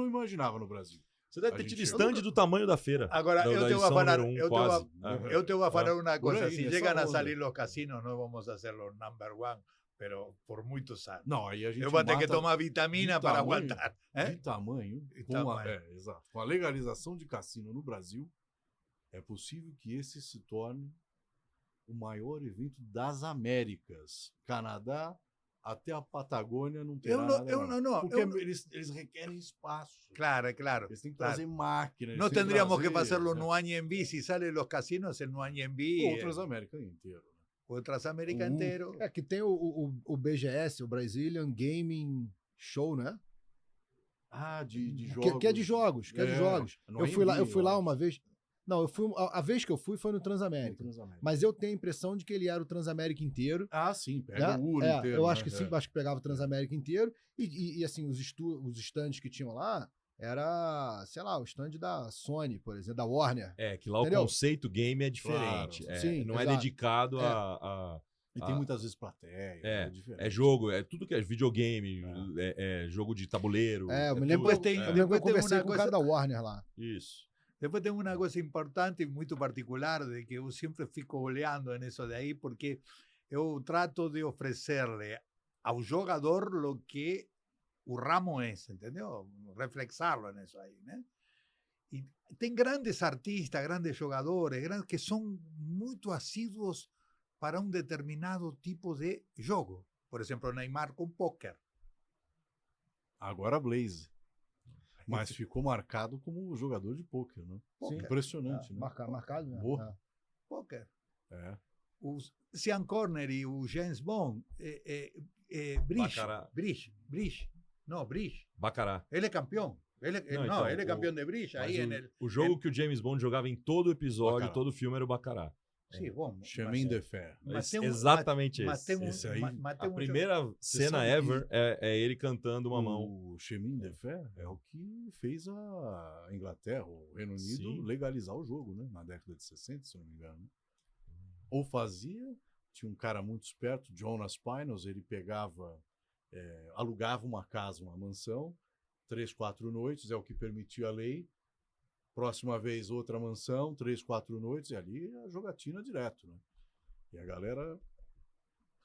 imaginava no Brasil. Você deve ter tido stand do tamanho da feira. Agora, eu tenho que falar uma coisa. Se llegan a salir los casinos, no vamos a hacer los number one, pero por muitos anos. Não, aí a gente Eu vou ter que mata tomar vitamina de para tamanho, aguentar. de tamanho. De Com a, tamanho. exato. Com a legalização de cassino no Brasil, é possível que esse se torne o maior evento das Américas. Canadá até a Patagônia não terá nada mais. Porque eles requerem espaço. Claro, claro. Eles têm que claro. trazer máquinas. No eles têm que tendríamos que trazer, hacerlo né? no Anhembi, si salen los casinos en no Anhembi. Outras Américas inteiras. Né? Outras América inteiro. É que tem o BGS, o Brazilian Gaming Show, né? Ah, de jogos. Que é de jogos, que é de jogos. no Eu fui lá acho. uma vez. Não, a vez que eu fui foi no Transamérica. Mas eu tenho a impressão de que ele era o Transamérica inteiro. Ah, sim, pega né? o Uro inteiro. Eu né? acho que sim, acho que pegava o Transamérica inteiro. E assim, os stands que tinham lá era, sei lá, o stand da Sony, por exemplo, da Warner. Que lá Entendeu? o conceito game é diferente. Claro, sim, não é exato. dedicado a E tem muitas vezes plateia. É diferente. É jogo, é tudo que é videogame, é jogo de tabuleiro. Eu me tudo. lembro, Depois tem- eu lembro que eu depois tem conversei uma com o cara coisa- da Warner lá. Isso. Después tengo una cosa importante y muy particular de que yo siempre fico oleando en eso de ahí porque yo trato de ofrecerle ao jogador lo que o ramo es, ¿entendió? Reflexarlo en eso ahí, ¿no? Y tem grandes artistas, grandes jogadores, que son muy asiduos para un determinado tipo de jogo. Por ejemplo, Neymar con póquer. Agora Blaze. Mas ficou marcado como jogador de pôquer, né? Sim. Impressionante, né? Marcado, né? Boa. Póquer. É. O Sean Connery, o James Bond, Brish, Baccarat. Brish. No, Brish. Baccarat. Ele é campeão. Ele, Não, não, então, ele é campeão de Brish. Mas Aí o, en el, o jogo que o James Bond jogava em todo episódio, Baccarat. todo filme era o Baccarat. Sim, bom. Chemin de Fer. Exatamente mas esse. tem Esse aí, A primeira cena sabe ever é ele cantando uma mão. O Chemin de Fer é o que fez a Inglaterra, o Reino Unido, Sim. legalizar o jogo, né? Na década de 60, se não me engano. Ou fazia, tinha um cara muito esperto, Jonas Pinos, ele pegava, alugava uma casa, uma mansão, 3, 4 noites, é o que permitia a lei. Próxima vez, outra mansão, 3, 4 noites, e ali a jogatina direto, né? E a galera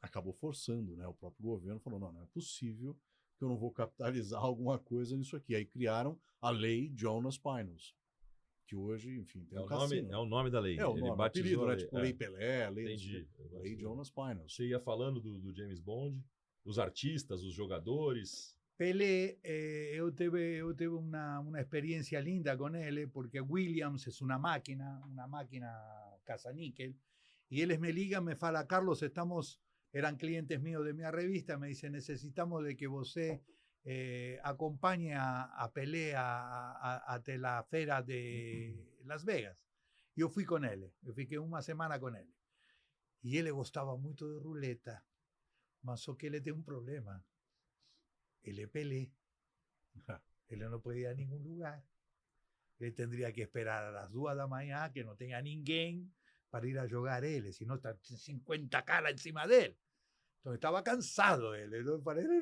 acabou forçando, né? O próprio governo falou, não é possível que eu não vou capitalizar alguma coisa nisso aqui. Aí criaram a lei Jonas Pinos, que hoje, enfim, tem um cassino. É o nome da lei. É o Ele nome, batizou apelido, a né? lei. Tipo Lei Pelé, Lei, Entendi. lei Jonas Pinos. Você ia falando do James Bond, os artistas, os jogadores. Pelé, eu tive una experiencia linda con él, porque Williams es una máquina caza-níquel, y él me liga, me fala, Carlos, eran clientes míos de mi revista, me dice, necesitamos de que você acompañe a Pelé a la feira de Las Vegas. Yo fui con él, eu fiquei uma semana con él, y él le gostava muito de ruleta, mas só que él tiene un problema. Él es Pelé. Él no puede ir a ningún lugar. Él tendría que esperar a las 2 da manhã, que no tenga ninguém, para ir a jogar él. Si no, está 50 caras encima de él. Entonces estaba cansado él. Él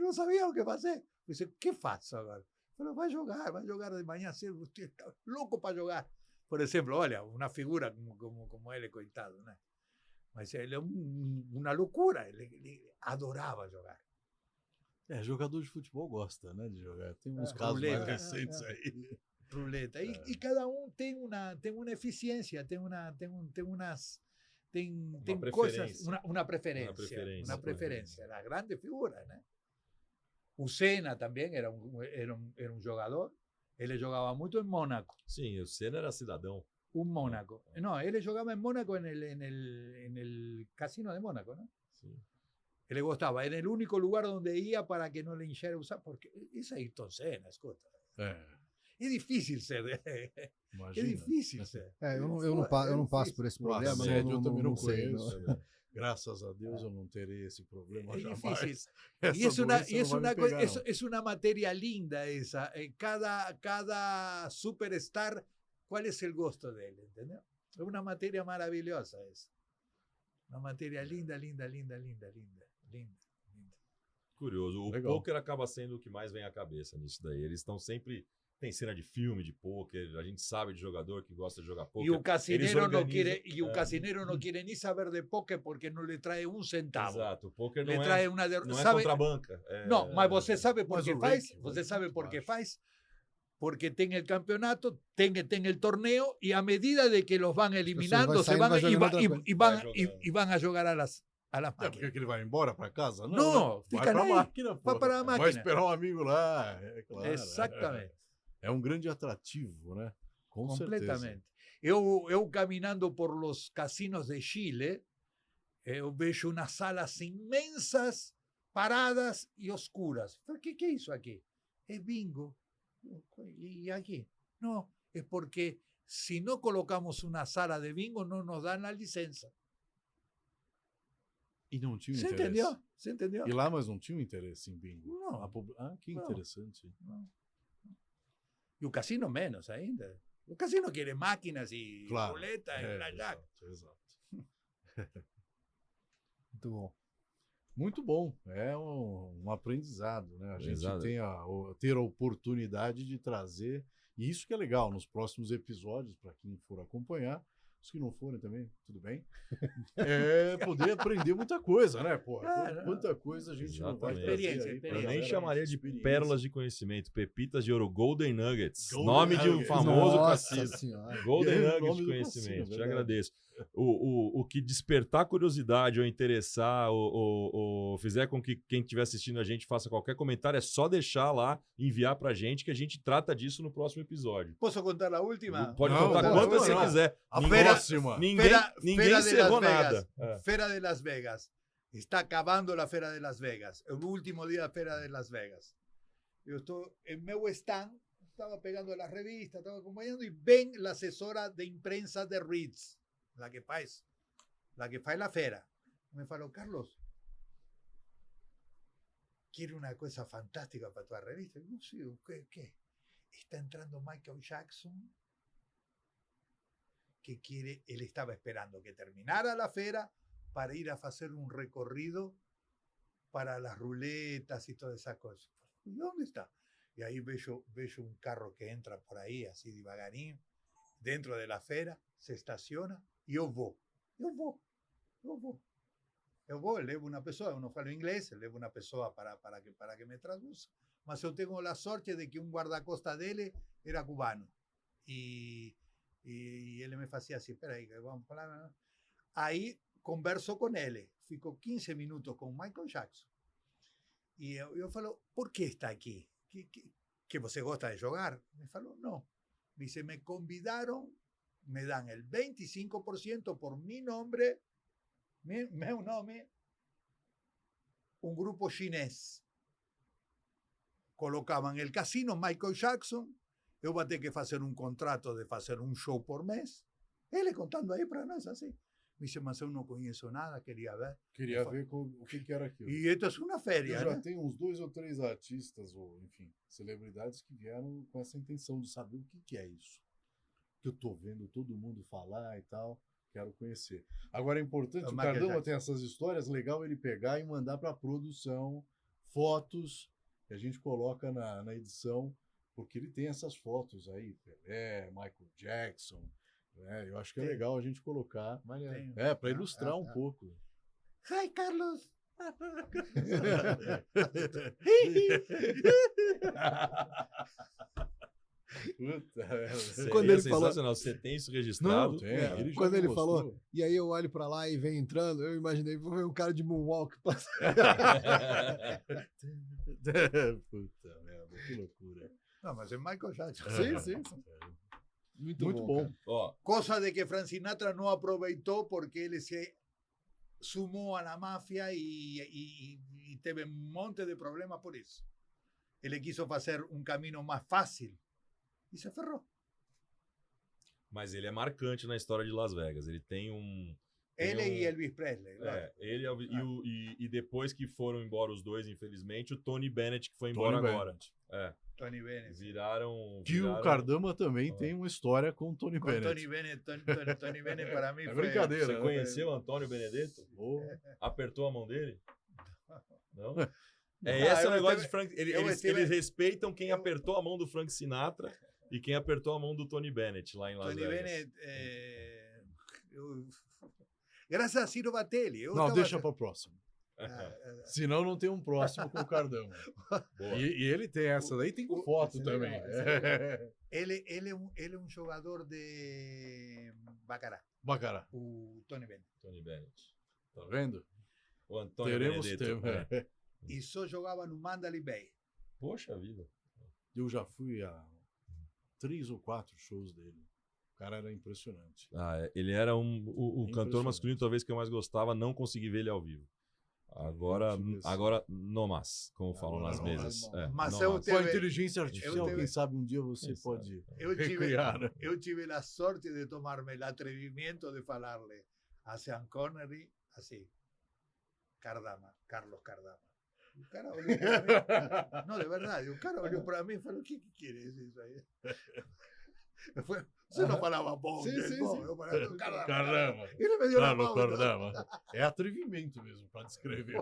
no sabía lo que hacer. Dice, ¿qué faço agora? Pero va a jogar de manhã cedo. Usted está loco para jogar. Por ejemplo, olha, una figura como él, coitado, ¿no? Mas él es una locura. Él adoraba jogar. Jogador de futebol gosta, né, de jogar. Tem uns casos ruleta. mais recentes aí. Ruleta. Y cada uno tiene una eficiencia, tiene cosas, una preferencia. Las grandes figuras, ¿no? Senna también era un jugador. Él jugaba mucho en Mónaco. Sim, o Senna era cidadão. Mónaco. No, él jugaba en Mónaco en el casino de Mónaco, ¿no? Sim. Que le gustaba. Era el único lugar donde ia para que no le hinchara usar, porque isso é Ayrton Senna, escuta. É difícil ser. Imagina. É difícil ser. Eu não passo por esse problema. Assédio eu também não sei, conheço. Graças a Deus eu não terei esse problema É jamais. difícil. Essa Y doença es una materia linda esa. Cada superstar, ¿cuál es el gusto de él? ¿Entendés? Es una materia maravillosa esa. Una materia linda. Curioso. O Legal. poker acaba sendo o que mais vem à cabeça nisso daí. Eles estão sempre tem cena de filme, de pôquer, a gente sabe de jogador que gosta de jogar Y pôquer. un casinero no organizan- quiere, y un eh, casinero no quiere ni saber de póquer porque no le trae un centavo. Exato, o pôquer Le não trae é, una de... não é sabe? contra a banca. É, Não, mas você sabe por Mas que o faz? rake Você vai sabe muito por que baixo. faz? Porque tem el campeonato, tem el torneo y a medida de que los van eliminando, vai se saindo, van vai y, jogando va- outra y- coisa. y van, Vai y, jogando. y van a jugar a las É máquinas. porque que ele vai embora para casa? Não, Não, né? fica vai pra aí. máquina, pô. Vai pra Vai máquina. esperar um amigo lá, é claro. Exactamente, É um grande atrativo, né? Com completamente. certeza. Eu caminando por los casinos de Chile, eu vejo unas salas inmensas, paradas y oscuras. ¿Qué hizo aquí? Es bingo. ¿Y aquí? No, es porque si no colocamos una sala de bingo no nos dan la licencia. E não tinha ¿Se interesse. entendió? ¿Se entendió? E lá, mas não tinha interesse em bingo. Não. Que Não. interessante. No. Y un casino menos ainda. Un casino quiere máquinas y Claro. ruleta y blackjack. Exato. Muito bom. Muito bom. É um aprendizado, né? A gente Exato. tem ter a oportunidade de trazer. E isso que é legal nos próximos episódios, para quem for acompanhar. Os que não forem também, tudo bem. É poder aprender muita coisa, né? Porra, quanta coisa a gente não vai Exatamente. trazer Experiência, aí pra Eu nem experiência. galera, chamaria de experiência. pérolas de conhecimento, pepitas de ouro, Golden Nuggets. Golden Nome de um Nuggets. famoso Nossa cassino. senhora. Golden E é o Nuggets nome de do conhecimento, cassino, te verdade. agradeço. O que despertar curiosidade ou interessar ou fizer com que quem estiver assistindo a gente faça qualquer comentário, é só deixar lá, enviar pra gente, que a gente trata disso no próximo episódio. ¿Puedo contar la última? Pode Não, contar não, quantas não, você não. quiser. A Ninguém, próxima. ninguém Feira de encerrou Las nada. Vegas. É. Feira de Las Vegas. Está acabando la Feira de Las Vegas. El último día de la Feira de Las Vegas. Yo estoy en meu stand, estaba pegando las revistas, estaba acompañando y ven la asesora de imprensa de Ritz, la que faz la feira. Me falou, Carlos, quiero una cosa fantástica para tu revista. Y yo, sí, ¿qué? Está entrando Michael Jackson, que quiere, él estaba esperando que terminara la feira para ir a hacer un recorrido para las ruletas y todas esas cosas. ¿Y dónde está? Y ahí veo un carro que entra por ahí, así devagarinho, dentro de la feira, se estaciona y yo vou, levo una pessoa, eu não falo inglês, eu levo uma pessoa para que me traduz, mas eu tenho a sorte de que um guarda-costa dele era cubano. E ele me fazia assim, espera aí, vamos falar. Aí converso com ele, fico 15 minutos com Michael Jackson. E eu falo, por que está aqui? Que você gosta de jogar? Me falou, não. Me dice, me convidaram, me dan el 25% por mi nombre, meu nome, un grupo chinês. Colocaban el casino Michael Jackson, eu vou ter que fazer um contrato de fazer um show por mês. Ele contando aí para nós assim. Me disse, mas eu não conheço nada, queria ver. Queria ver o que era aquilo. E esto é uma Eu féria, já né? tenho uns 2 ou 3 artistas, ou enfim, celebridades que vieram com essa intenção de saber o que é isso. Que eu tô vendo todo mundo falar e tal, quero conhecer. Agora é importante, É o o Michael Cardama Jackson. tem essas histórias, legal ele pegar e mandar para produção, fotos, que a gente coloca na edição, porque ele tem essas fotos aí, Pelé, Michael Jackson, né? Eu acho que é Tem. legal a gente colocar, Tenho. para ilustrar um pouco. Hi, Carlos. Puta, merda. Seria Quando ele falou- sensacional. Você tem isso registrado? Não, tem. É, Ele já quando me ele mostrou. falou, e aí eu olho pra lá e vem entrando, eu imaginei, vou ver um cara de moonwalk passando. Puta merda, que loucura. Não, mas é Michael Jackson. Sim, sim, sim. Muito bom. cara. Ó, Cosa de que Frank Sinatra no aprovechó porque él se sumó a la mafia y teve un monte de problemas por eso. Él quiso hacer un camino más fácil y se aferró. mas ele é marcante na história de Las Vegas. Ele tem um. Él Tem y Elvis Presley. claro. É, ele e depois que foram embora os dois, infelizmente, o Tony Bennett, que foi embora Tony agora. Bennett. É, Tony Bennett. viraram. Que o Cardama também tem uma história com o Tony Con Bennett. Tony Bennett, Tony Bennett para mí É fue... brincadeira. Você né? conheceu o Antônio Benedetto? Oh, Apertou a mão dele? Não? Esse é o eu negócio estive- de Frank. eu Eles estive- respeitam quem apertou a mão do Frank Sinatra e quem apertou a mão do Tony Bennett lá em Las Tony Vegas. Bennett, graças a Ciro Batelli. Eu Não, estava- deixa para o próximo. Ah, Senão não tem um próximo com o Cardama. Boa. E ele tem essa daí, tem com foto esse é também. legal, esse é ele é um jogador de Bacará, Bacará, o Tony Bennett. Tony Bennett. tá vendo? O Antônio Teremos Benedetto. tempo. É. E só jogava no Mandalay Bay. Poxa vida. Eu já fui a 3 ou 4 shows dele. O cara era impressionante. Ele era o cantor Impressionante. masculino, talvez que eu mais gostava, não consegui ver ele ao vivo. Agora no mas, como falam Agora nas no mesas. mas. É, Mas no eu mas. Com a Teve- inteligência artificial, teve- quem sabe um dia você Quem pode Eu tive, recriar, né? eu tive a sorte de tomarme o atrevimento de falarle a Sean Connery assim, Carlos Cardama. O cara olhou para mí. No, de verdade, o cara olhou para mí y falou: ¿qué quieres eso ahí? Você não falava bom, Sim, sim, bom, sim. eu falava Cardama. Caramba! Ele me deu na Carlos mão. Cardama. É atrevimento mesmo para descrever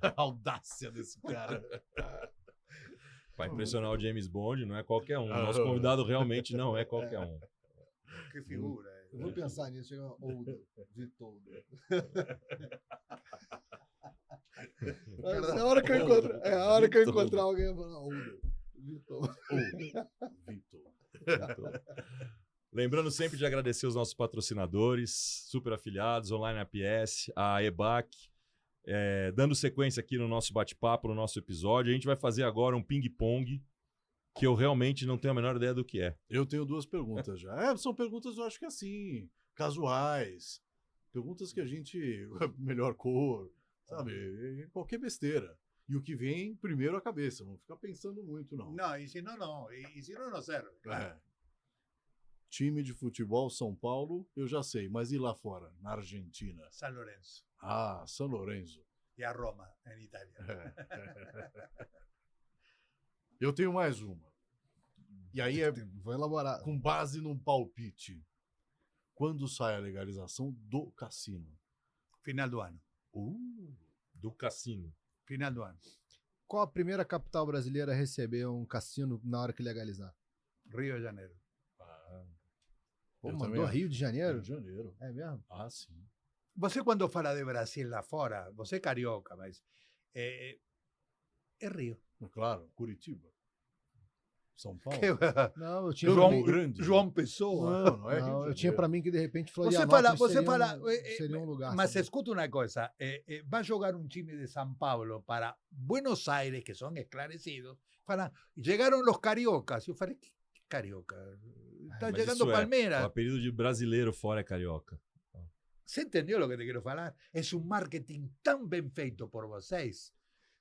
a audácia desse cara. Para impressionar o James Bond, não é qualquer um. Nosso convidado realmente não é qualquer um. Que figura. Eu vou pensar nisso, chega Oldo, Vitoldo. É a hora que eu encontrar, Vitoldo. alguém, eu vou falar Oldo, Vitoldo. Vitor. Lembrando sempre de agradecer os nossos patrocinadores, super afiliados, Online APS, a EBAC, dando sequência aqui no nosso bate-papo, no nosso episódio. A gente vai fazer agora um ping-pong, que eu realmente não tenho a menor ideia do que é. Eu tenho 2 perguntas já. São perguntas, eu acho que assim, casuais. Perguntas que a gente. Melhor cor, sabe? Qualquer besteira. E o que vem primeiro à cabeça. Não fica pensando muito, não. Não, e se não, não. E se não, não serve. Claro. É. Time de futebol São Paulo, eu já sei. Mas e lá fora, na Argentina? San Lorenzo. Ah, São Lourenço. E a Roma, em Itália. Eu tenho mais uma. E aí é Vou elaborar. com base num palpite. Quando sai a legalização do cassino? Final do ano. Do cassino. Final do ano. Qual a primeira capital brasileira a receber um cassino na hora que legalizar? Rio de Janeiro. Pô, Eu mandou também acho. Rio de Janeiro? Rio de Janeiro. É mesmo? Ah, sim. Você, quando fala de Brasil lá fora, você é carioca, mas é Rio. Claro, Curitiba. São Paulo. Não, eu tinha Campo pra mim, Grande. João Pessoa. Não é Rio de não, eu Janeiro. tinha pra mim que de repente Você Florianópolis fala, seria um lugar. mas sabe? escuta uma coisa, vai jogar um time de São Paulo para Buenos Aires, que são esclarecidos, falam, chegaram os cariocas. Eu falei, que carioca? Está Mas chegando isso o Palmeiras. O apelido de brasileiro fora é carioca. Você entendeu o que te quero falar? É um marketing tão bem feito por vocês,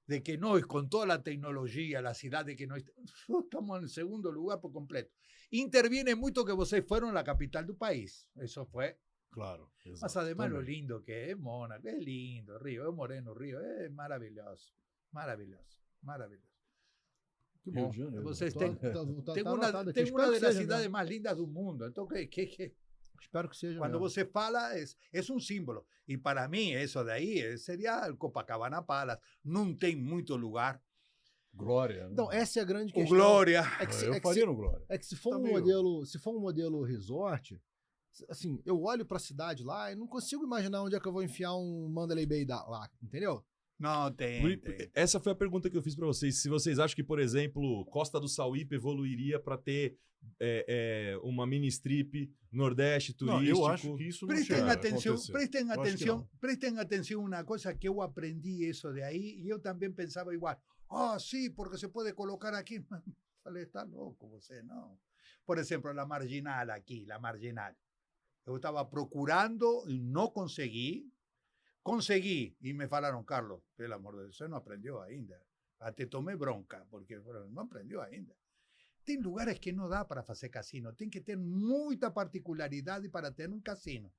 de que nós, com toda a tecnologia, a cidade que nós estamos em segundo lugar por completo. Interviene muito que vocês foram na capital do país. Isso foi. Claro. Mas exato. además lo Também. lindo que é Mônaco, é lindo, Rio, é Moreno, Rio, é maravilhoso. Maravilhoso, maravilhoso. Que Rio bom. de Janeiro. Vocês Tô- têm- tá Tem anotado uma, aqui. tem Espero uma que das seja cidades mesmo. mais lindas do mundo. Então, Espero que seja quando mesmo. você fala, é um símbolo. E para mim, isso daí seria o Copacabana Palace. Não tem muito lugar. Glória. Né? Então, essa é a grande O questão. Glória. É que, se, Eu é que faria se- no Glória. é que se for Tá um meio- modelo, se for um modelo resort, assim, eu olho pra cidade lá e não consigo imaginar onde é que eu vou enfiar um Mandalay Bay lá, entendeu? Não tem. Essa foi a pergunta que eu fiz para vocês. Se vocês acham que, por exemplo, Costa do Sauípe evoluiria para ter uma mini strip Nordeste Não, turístico. eu acho que isso não Prestem chega a atenção, acontecer. prestem Eu acho que atenção, não. prestem atenção uma coisa que eu aprendi isso de aí e eu também pensava igual. Ah, sim, porque se pode colocar aqui. Falei, está louco você, não. Por exemplo, a Marginal aqui, a Marginal. Eu estava procurando e não consegui. Consegui e me falaram, Carlos, pelo amor de Deus, você não aprendeu ainda. Até tomei bronca, porque não aprendeu ainda. Tem lugares que não dá para fazer cassino. Tem que ter muita particularidade para ter um cassino.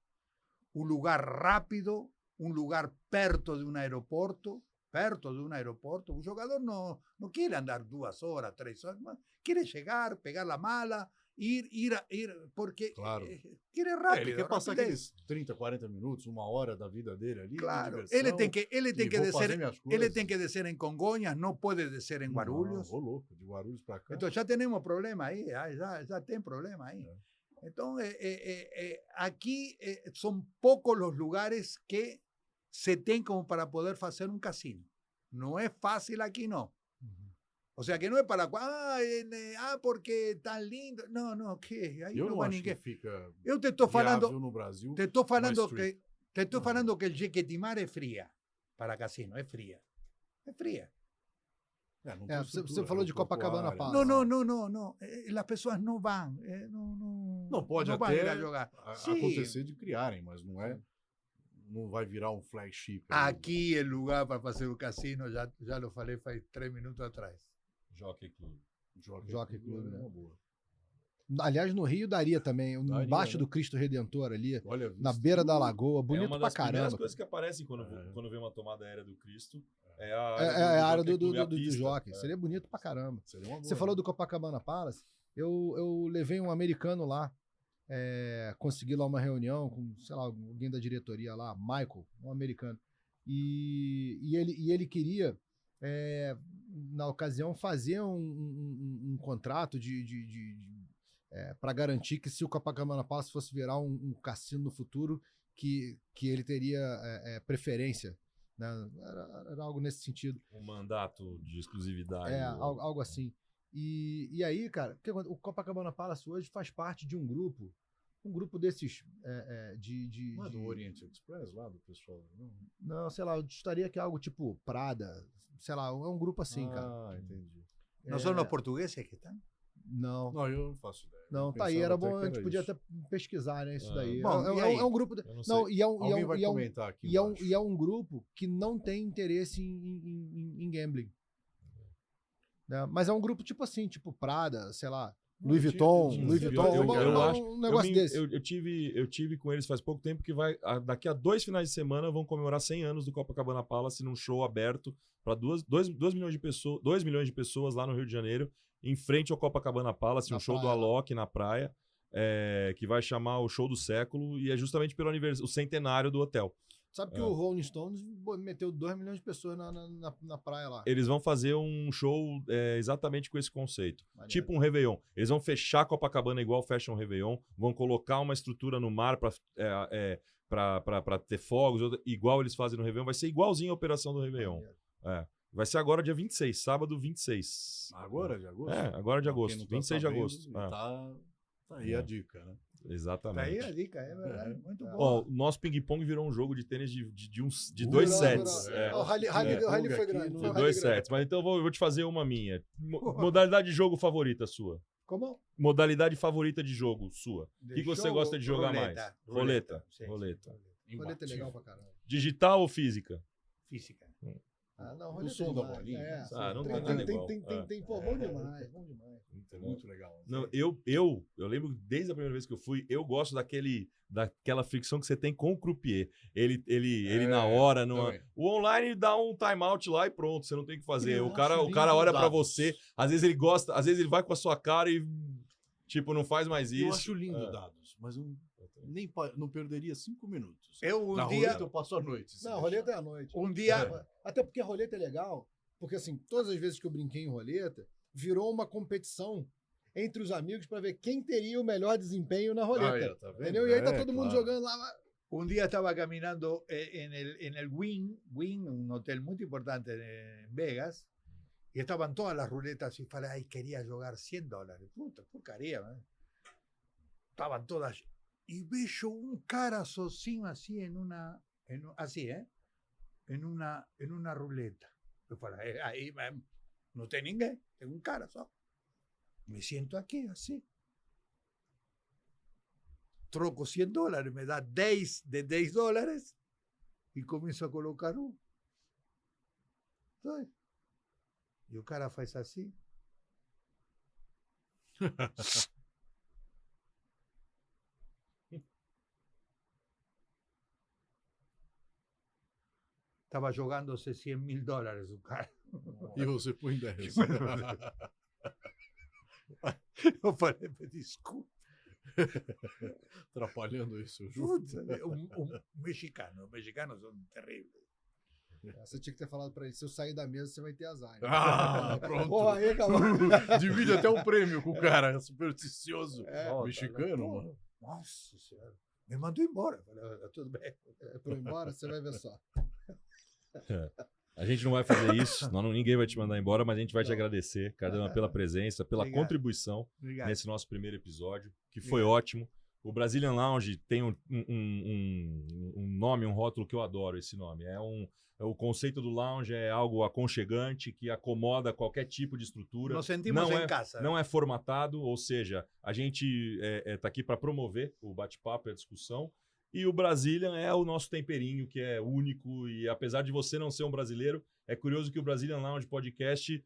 Um lugar rápido, um lugar perto de um aeroporto. Perto de um aeroporto. O jogador não quer andar 2 horas, 3 horas. Quer chegar, pegar a mala ir porque Claro. quiere Ele rápido. quer passar rapidez. aqueles 30, 40 minutos, 1 hora da vida dele ali. de Claro, diversão, ele tem que e vou fazer minhas ele coisas. tem que descer em Congonhas, não pode descer em Guarulhos. Não, ô louco, de Guarulhos para cá. Então já temos problema aí, já tem problema aí. É. Então, aqui são poucos os lugares que se tem como para poder fazer um cassino. Não é fácil aqui, não. O sea, que não é para... porque tá lindo. Não, que aí Eu não não vai acho ninguém. que fica Eu te estou falando... viável no Brasil. Te estou falando mais street. que el Jequitimar é fria para casino, é fria. É fria. Não tem Você estrutura falou de Copacabana aeroportuária. Palace. Não. As pessoas não vão. Não, pode não vão até ir a jogar. Sim. acontecer de criarem, mas não vai virar um flagship. Aqui é lugar para fazer o cassino, já lo falei faz 3 minutos atrás. Jockey Club. Jockey Club, né? é uma boa. Aliás, no Rio daria também, Daria, embaixo né? do Cristo Redentor ali, Olha, na beira da lagoa, É bonito uma pra das primeiras caramba. coisas que aparecem quando, É. quando vê uma tomada aérea do Cristo. É É a área Jockey Club, a do pista. jockey. É. Seria bonito pra caramba. seria uma boa, Você falou do Copacabana Palace. Eu levei um americano lá, consegui lá uma reunião com, sei lá, alguém da diretoria lá, Michael, um americano. E ele queria, na ocasião, fazer um contrato para garantir que se o Copacabana Palace fosse virar um cassino no futuro, que ele teria preferência. Né? Era algo nesse sentido. Um mandato de exclusividade. Algo assim. E aí, cara, o Copacabana Palace hoje faz parte de um grupo desses Não é do Orient Express lá, do pessoal? Não, sei lá, eu estaria que algo tipo Prada, sei lá, é um grupo assim, cara. Ah, entendi. Não são os portugueses que estão? Não, Não, eu não faço ideia. não, Eu tá aí, pensava era até bom, que a gente era podia isso. até pesquisar, né, isso Ah. daí. Bom, e aí? É um grupo... Eu não Não, sei. e Alguém vai é um comentar aqui E é, embaixo. e é um grupo que não tem interesse em gambling. Né? Mas é um grupo tipo assim, tipo Prada, sei lá, Louis Vuitton, um negócio desse. Eu tive com eles faz pouco tempo que daqui a 2 finais de semana vão comemorar 100 anos do Copacabana Palace num show aberto para 2 milhões de pessoas lá no Rio de Janeiro, em frente ao Copacabana Palace, Na um show do praia. Alok na praia, que vai chamar o show do século e é justamente pelo o centenário do hotel. Sabe que o Rolling Stones meteu 2 milhões de pessoas na praia lá. Eles vão fazer um show exatamente com esse conceito. Maneiro. Tipo um Réveillon. Eles vão fechar Copacabana igual fecham um Réveillon, vão colocar uma estrutura no mar para ter fogos, igual eles fazem no Réveillon. Vai ser igualzinho a operação do Réveillon. Maneiro. Vai ser agora dia 26, sábado 26. Agora de agosto? Agora de Pra quem agosto, não tá 26 de sabendo, agosto. Tá aí a dica, né? Tá Exatamente. aí a dica, é verdade. Muito bom. Ó, o nosso ping-pong virou um jogo de tênis de 2 Virou, sets. virou. O rally foi aqui grande. no- foi De um rally 2 grande. sets. Mas então eu vou te fazer uma minha. Modalidade de jogo favorita sua? Como? Modalidade favorita de jogo sua. O que você gosta de jogar mais? Roleta. Sim. Roleta. Roleta é legal pra caramba. Digital ou física? Física. Ah, não, O roleta som é da demais. bolinha. Não tem, tem nada igual. pô, bom demais, bom demais. Muito legal. Não, eu lembro desde a primeira vez que eu fui, eu gosto daquela fricção que você tem com o croupier. Ele na hora, também. o online dá um timeout lá e pronto, você não tem o que fazer. Eu O cara acho olha lindo pra dados. você, às vezes ele gosta, às vezes ele vai com a sua cara e tipo não faz mais isso. Eu acho lindo É. dados, mas eu não perderia 5 minutos. Eu Na um dia, roleta eu passo a noite. se Não, deixar. roleta é à noite. um dia, Até porque a roleta é legal, porque assim, todas as vezes que eu brinquei em roleta, virou uma competição entre os amigos pra ver quem teria o melhor desempenho na roleta. Tá vendo? Entendeu? E aí tá É, todo mundo claro. jogando lá. un día estaba caminando en el Wynn, un hotel muy importante en Vegas, y estaban todas las ruletas y falei, ay, quería jugar $100. Puta, porcaria, man. Estaban todas. Y veo un cara sozinho así en una ruleta. Eu falei, ahí no tem ninguém, tem un cara só. Me siento aquí así. Troco $100, me da 10 de $10 y comienzo a colocar uno. ¿Sabes? Y el cara faz así. Estaba jogándose $100.000 o cara. E você põe 10. Eu falei, desculpa. Atrapalhando isso, eu juro. Putz, os mexicanos são terríveis. Você tinha que ter falado pra ele, se eu sair da mesa, você vai ter azar. Ah, pronto. Pô, aí acabou. Divide até um prêmio com o cara supersticioso. É, mexicano, mano. Nossa senhora. Me mandou embora. Falei, tudo bem. É pra eu ir embora, você vai ver só. A gente não vai fazer isso, ninguém vai te mandar embora, mas a gente vai te agradecer, Cardama, pela presença, pela Obrigado. contribuição Obrigado. nesse nosso primeiro episódio, que foi ótimo. O Brazilian Lounge tem um nome, um rótulo que eu adoro esse nome. O conceito do lounge é algo aconchegante, que acomoda qualquer tipo de estrutura. Nos sentimos em casa. Não é formatado, ou seja, a gente está aqui para promover o bate-papo e a discussão. E o Brazilian é o nosso temperinho, que é único. E apesar de você não ser um brasileiro, é curioso que o Brazilian Lounge Podcast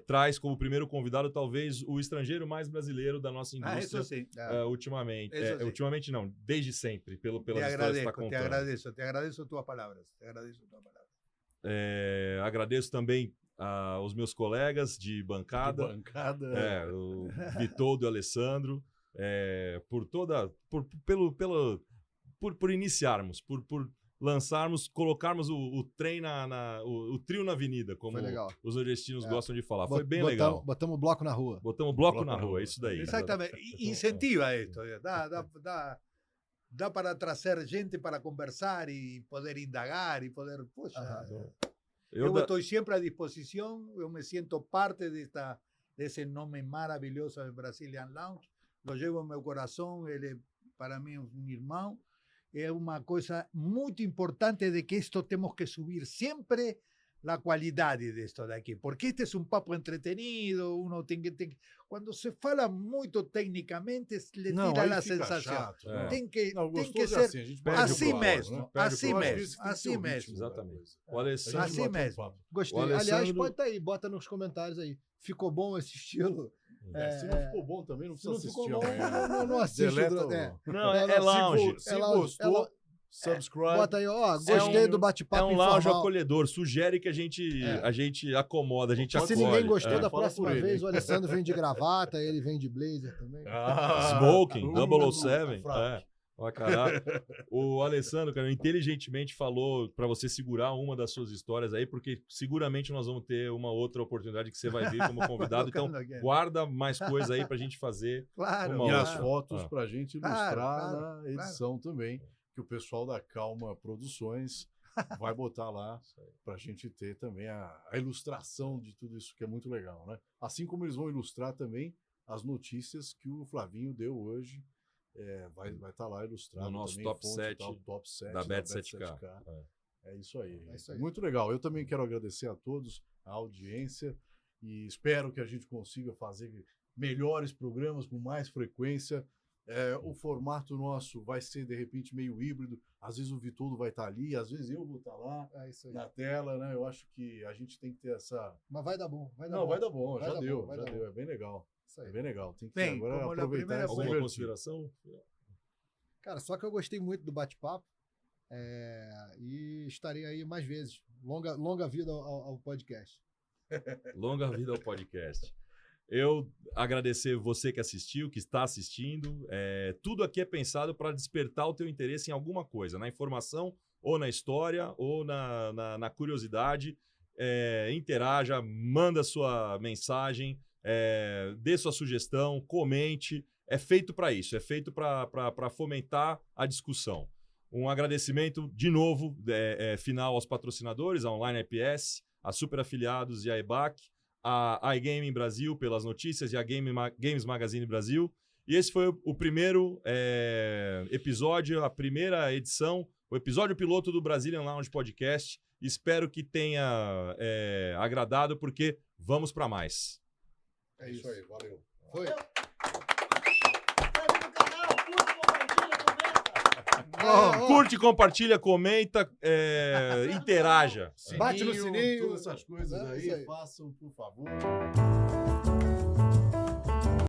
traz como primeiro convidado, talvez, o estrangeiro mais brasileiro da nossa indústria. Isso sim. Ultimamente. Isso sim. Ultimamente não, desde sempre, pelas Te histórias que você está contando. te agradeço tuas palavras. Agradeço também aos meus colegas de bancada. O Vitoldo e o Alessandro, por iniciarmos, por lançarmos, colocarmos o trem o trio na avenida, como os nordestinos gostam de falar. Foi bem legal. Botamos o bloco na rua. Botamos bloco na rua, é isso daí. Exatamente. Incentiva esto. Dá para trazer gente para conversar e poder indagar e poder... Poxa, eu estou sempre à disposição, eu me sinto parte desse nome maravilhoso de Brazilian Lounge, lo llevo en meu coração, ele para mim é um irmão. É uma coisa muito importante de que isto temos que subir sempre a qualidade disto daqui, porque este é um papo entretenido, uno tem que quando se fala muito tecnicamente, le tira a sensação. Tem que ser assim mesmo, assim mesmo. Exatamente. O Alessandro, assim mesmo. Gostei. O Alessandro... Aliás, pode estar aí, bota nos comentários aí. Ficou bom esse estilo? Se não ficou bom também, não precisa assistir. Não assiste. Não, é lounge. Se gostou, subscribe. Bota aí, ó, gostei do bate-papo informal. É um lounge acolhedor, sugere que a gente acomoda, a gente acolhe. Se ninguém gostou, da próxima vez o Alessandro vem de gravata, ele vem de blazer também. Smoking, 007. Ó, caralho. O Alessandro, cara, inteligentemente falou para você segurar uma das suas histórias aí, porque seguramente nós vamos ter uma outra oportunidade que você vai vir como convidado. Então, guarda mais coisa aí pra gente fazer. E as fotos pra gente ilustrar na edição também, que o pessoal da Calma Produções vai botar lá pra gente ter também a ilustração de tudo isso, que é muito legal, né? Assim como eles vão ilustrar também as notícias que o Flavinho deu hoje. Vai estar lá ilustrado no nosso também, top 7 da Bet7K. É isso aí. Muito legal. Eu também quero agradecer a todos, a audiência, e espero que a gente consiga fazer melhores programas com mais frequência. O formato nosso vai ser, de repente, meio híbrido. Às vezes o Vitoldo vai estar ali, às vezes eu vou estar lá na tela, né? Eu acho que a gente tem que ter essa... Mas vai dar bom. Vai dar bom. Já deu. É bem legal. É bem legal. Tem que agora aproveitar alguma consideração? Cara, só que eu gostei muito do bate-papo e estarei aí mais vezes. Longa vida ao podcast. Longa vida ao podcast. Eu agradecer você que assistiu, que está assistindo. Tudo aqui é pensado para despertar o teu interesse em alguma coisa, na informação, ou na história, ou na curiosidade. Interaja, manda sua mensagem, dê sua sugestão, comente. É feito para isso, é feito para fomentar a discussão. Um agradecimento, de novo, final aos patrocinadores, a Online IPS, a Super Afiliados e a EBAC, a iGaming Brasil pelas notícias e a Games Magazine Brasil. E esse foi o primeiro episódio, a primeira edição, o episódio piloto do Brazilian Lounge Podcast. Espero que tenha agradado, porque vamos para mais. É isso aí, valeu. Foi. Curte, compartilha, comenta, interaja. Bate no sininho. Todas essas coisas aí, façam, por favor.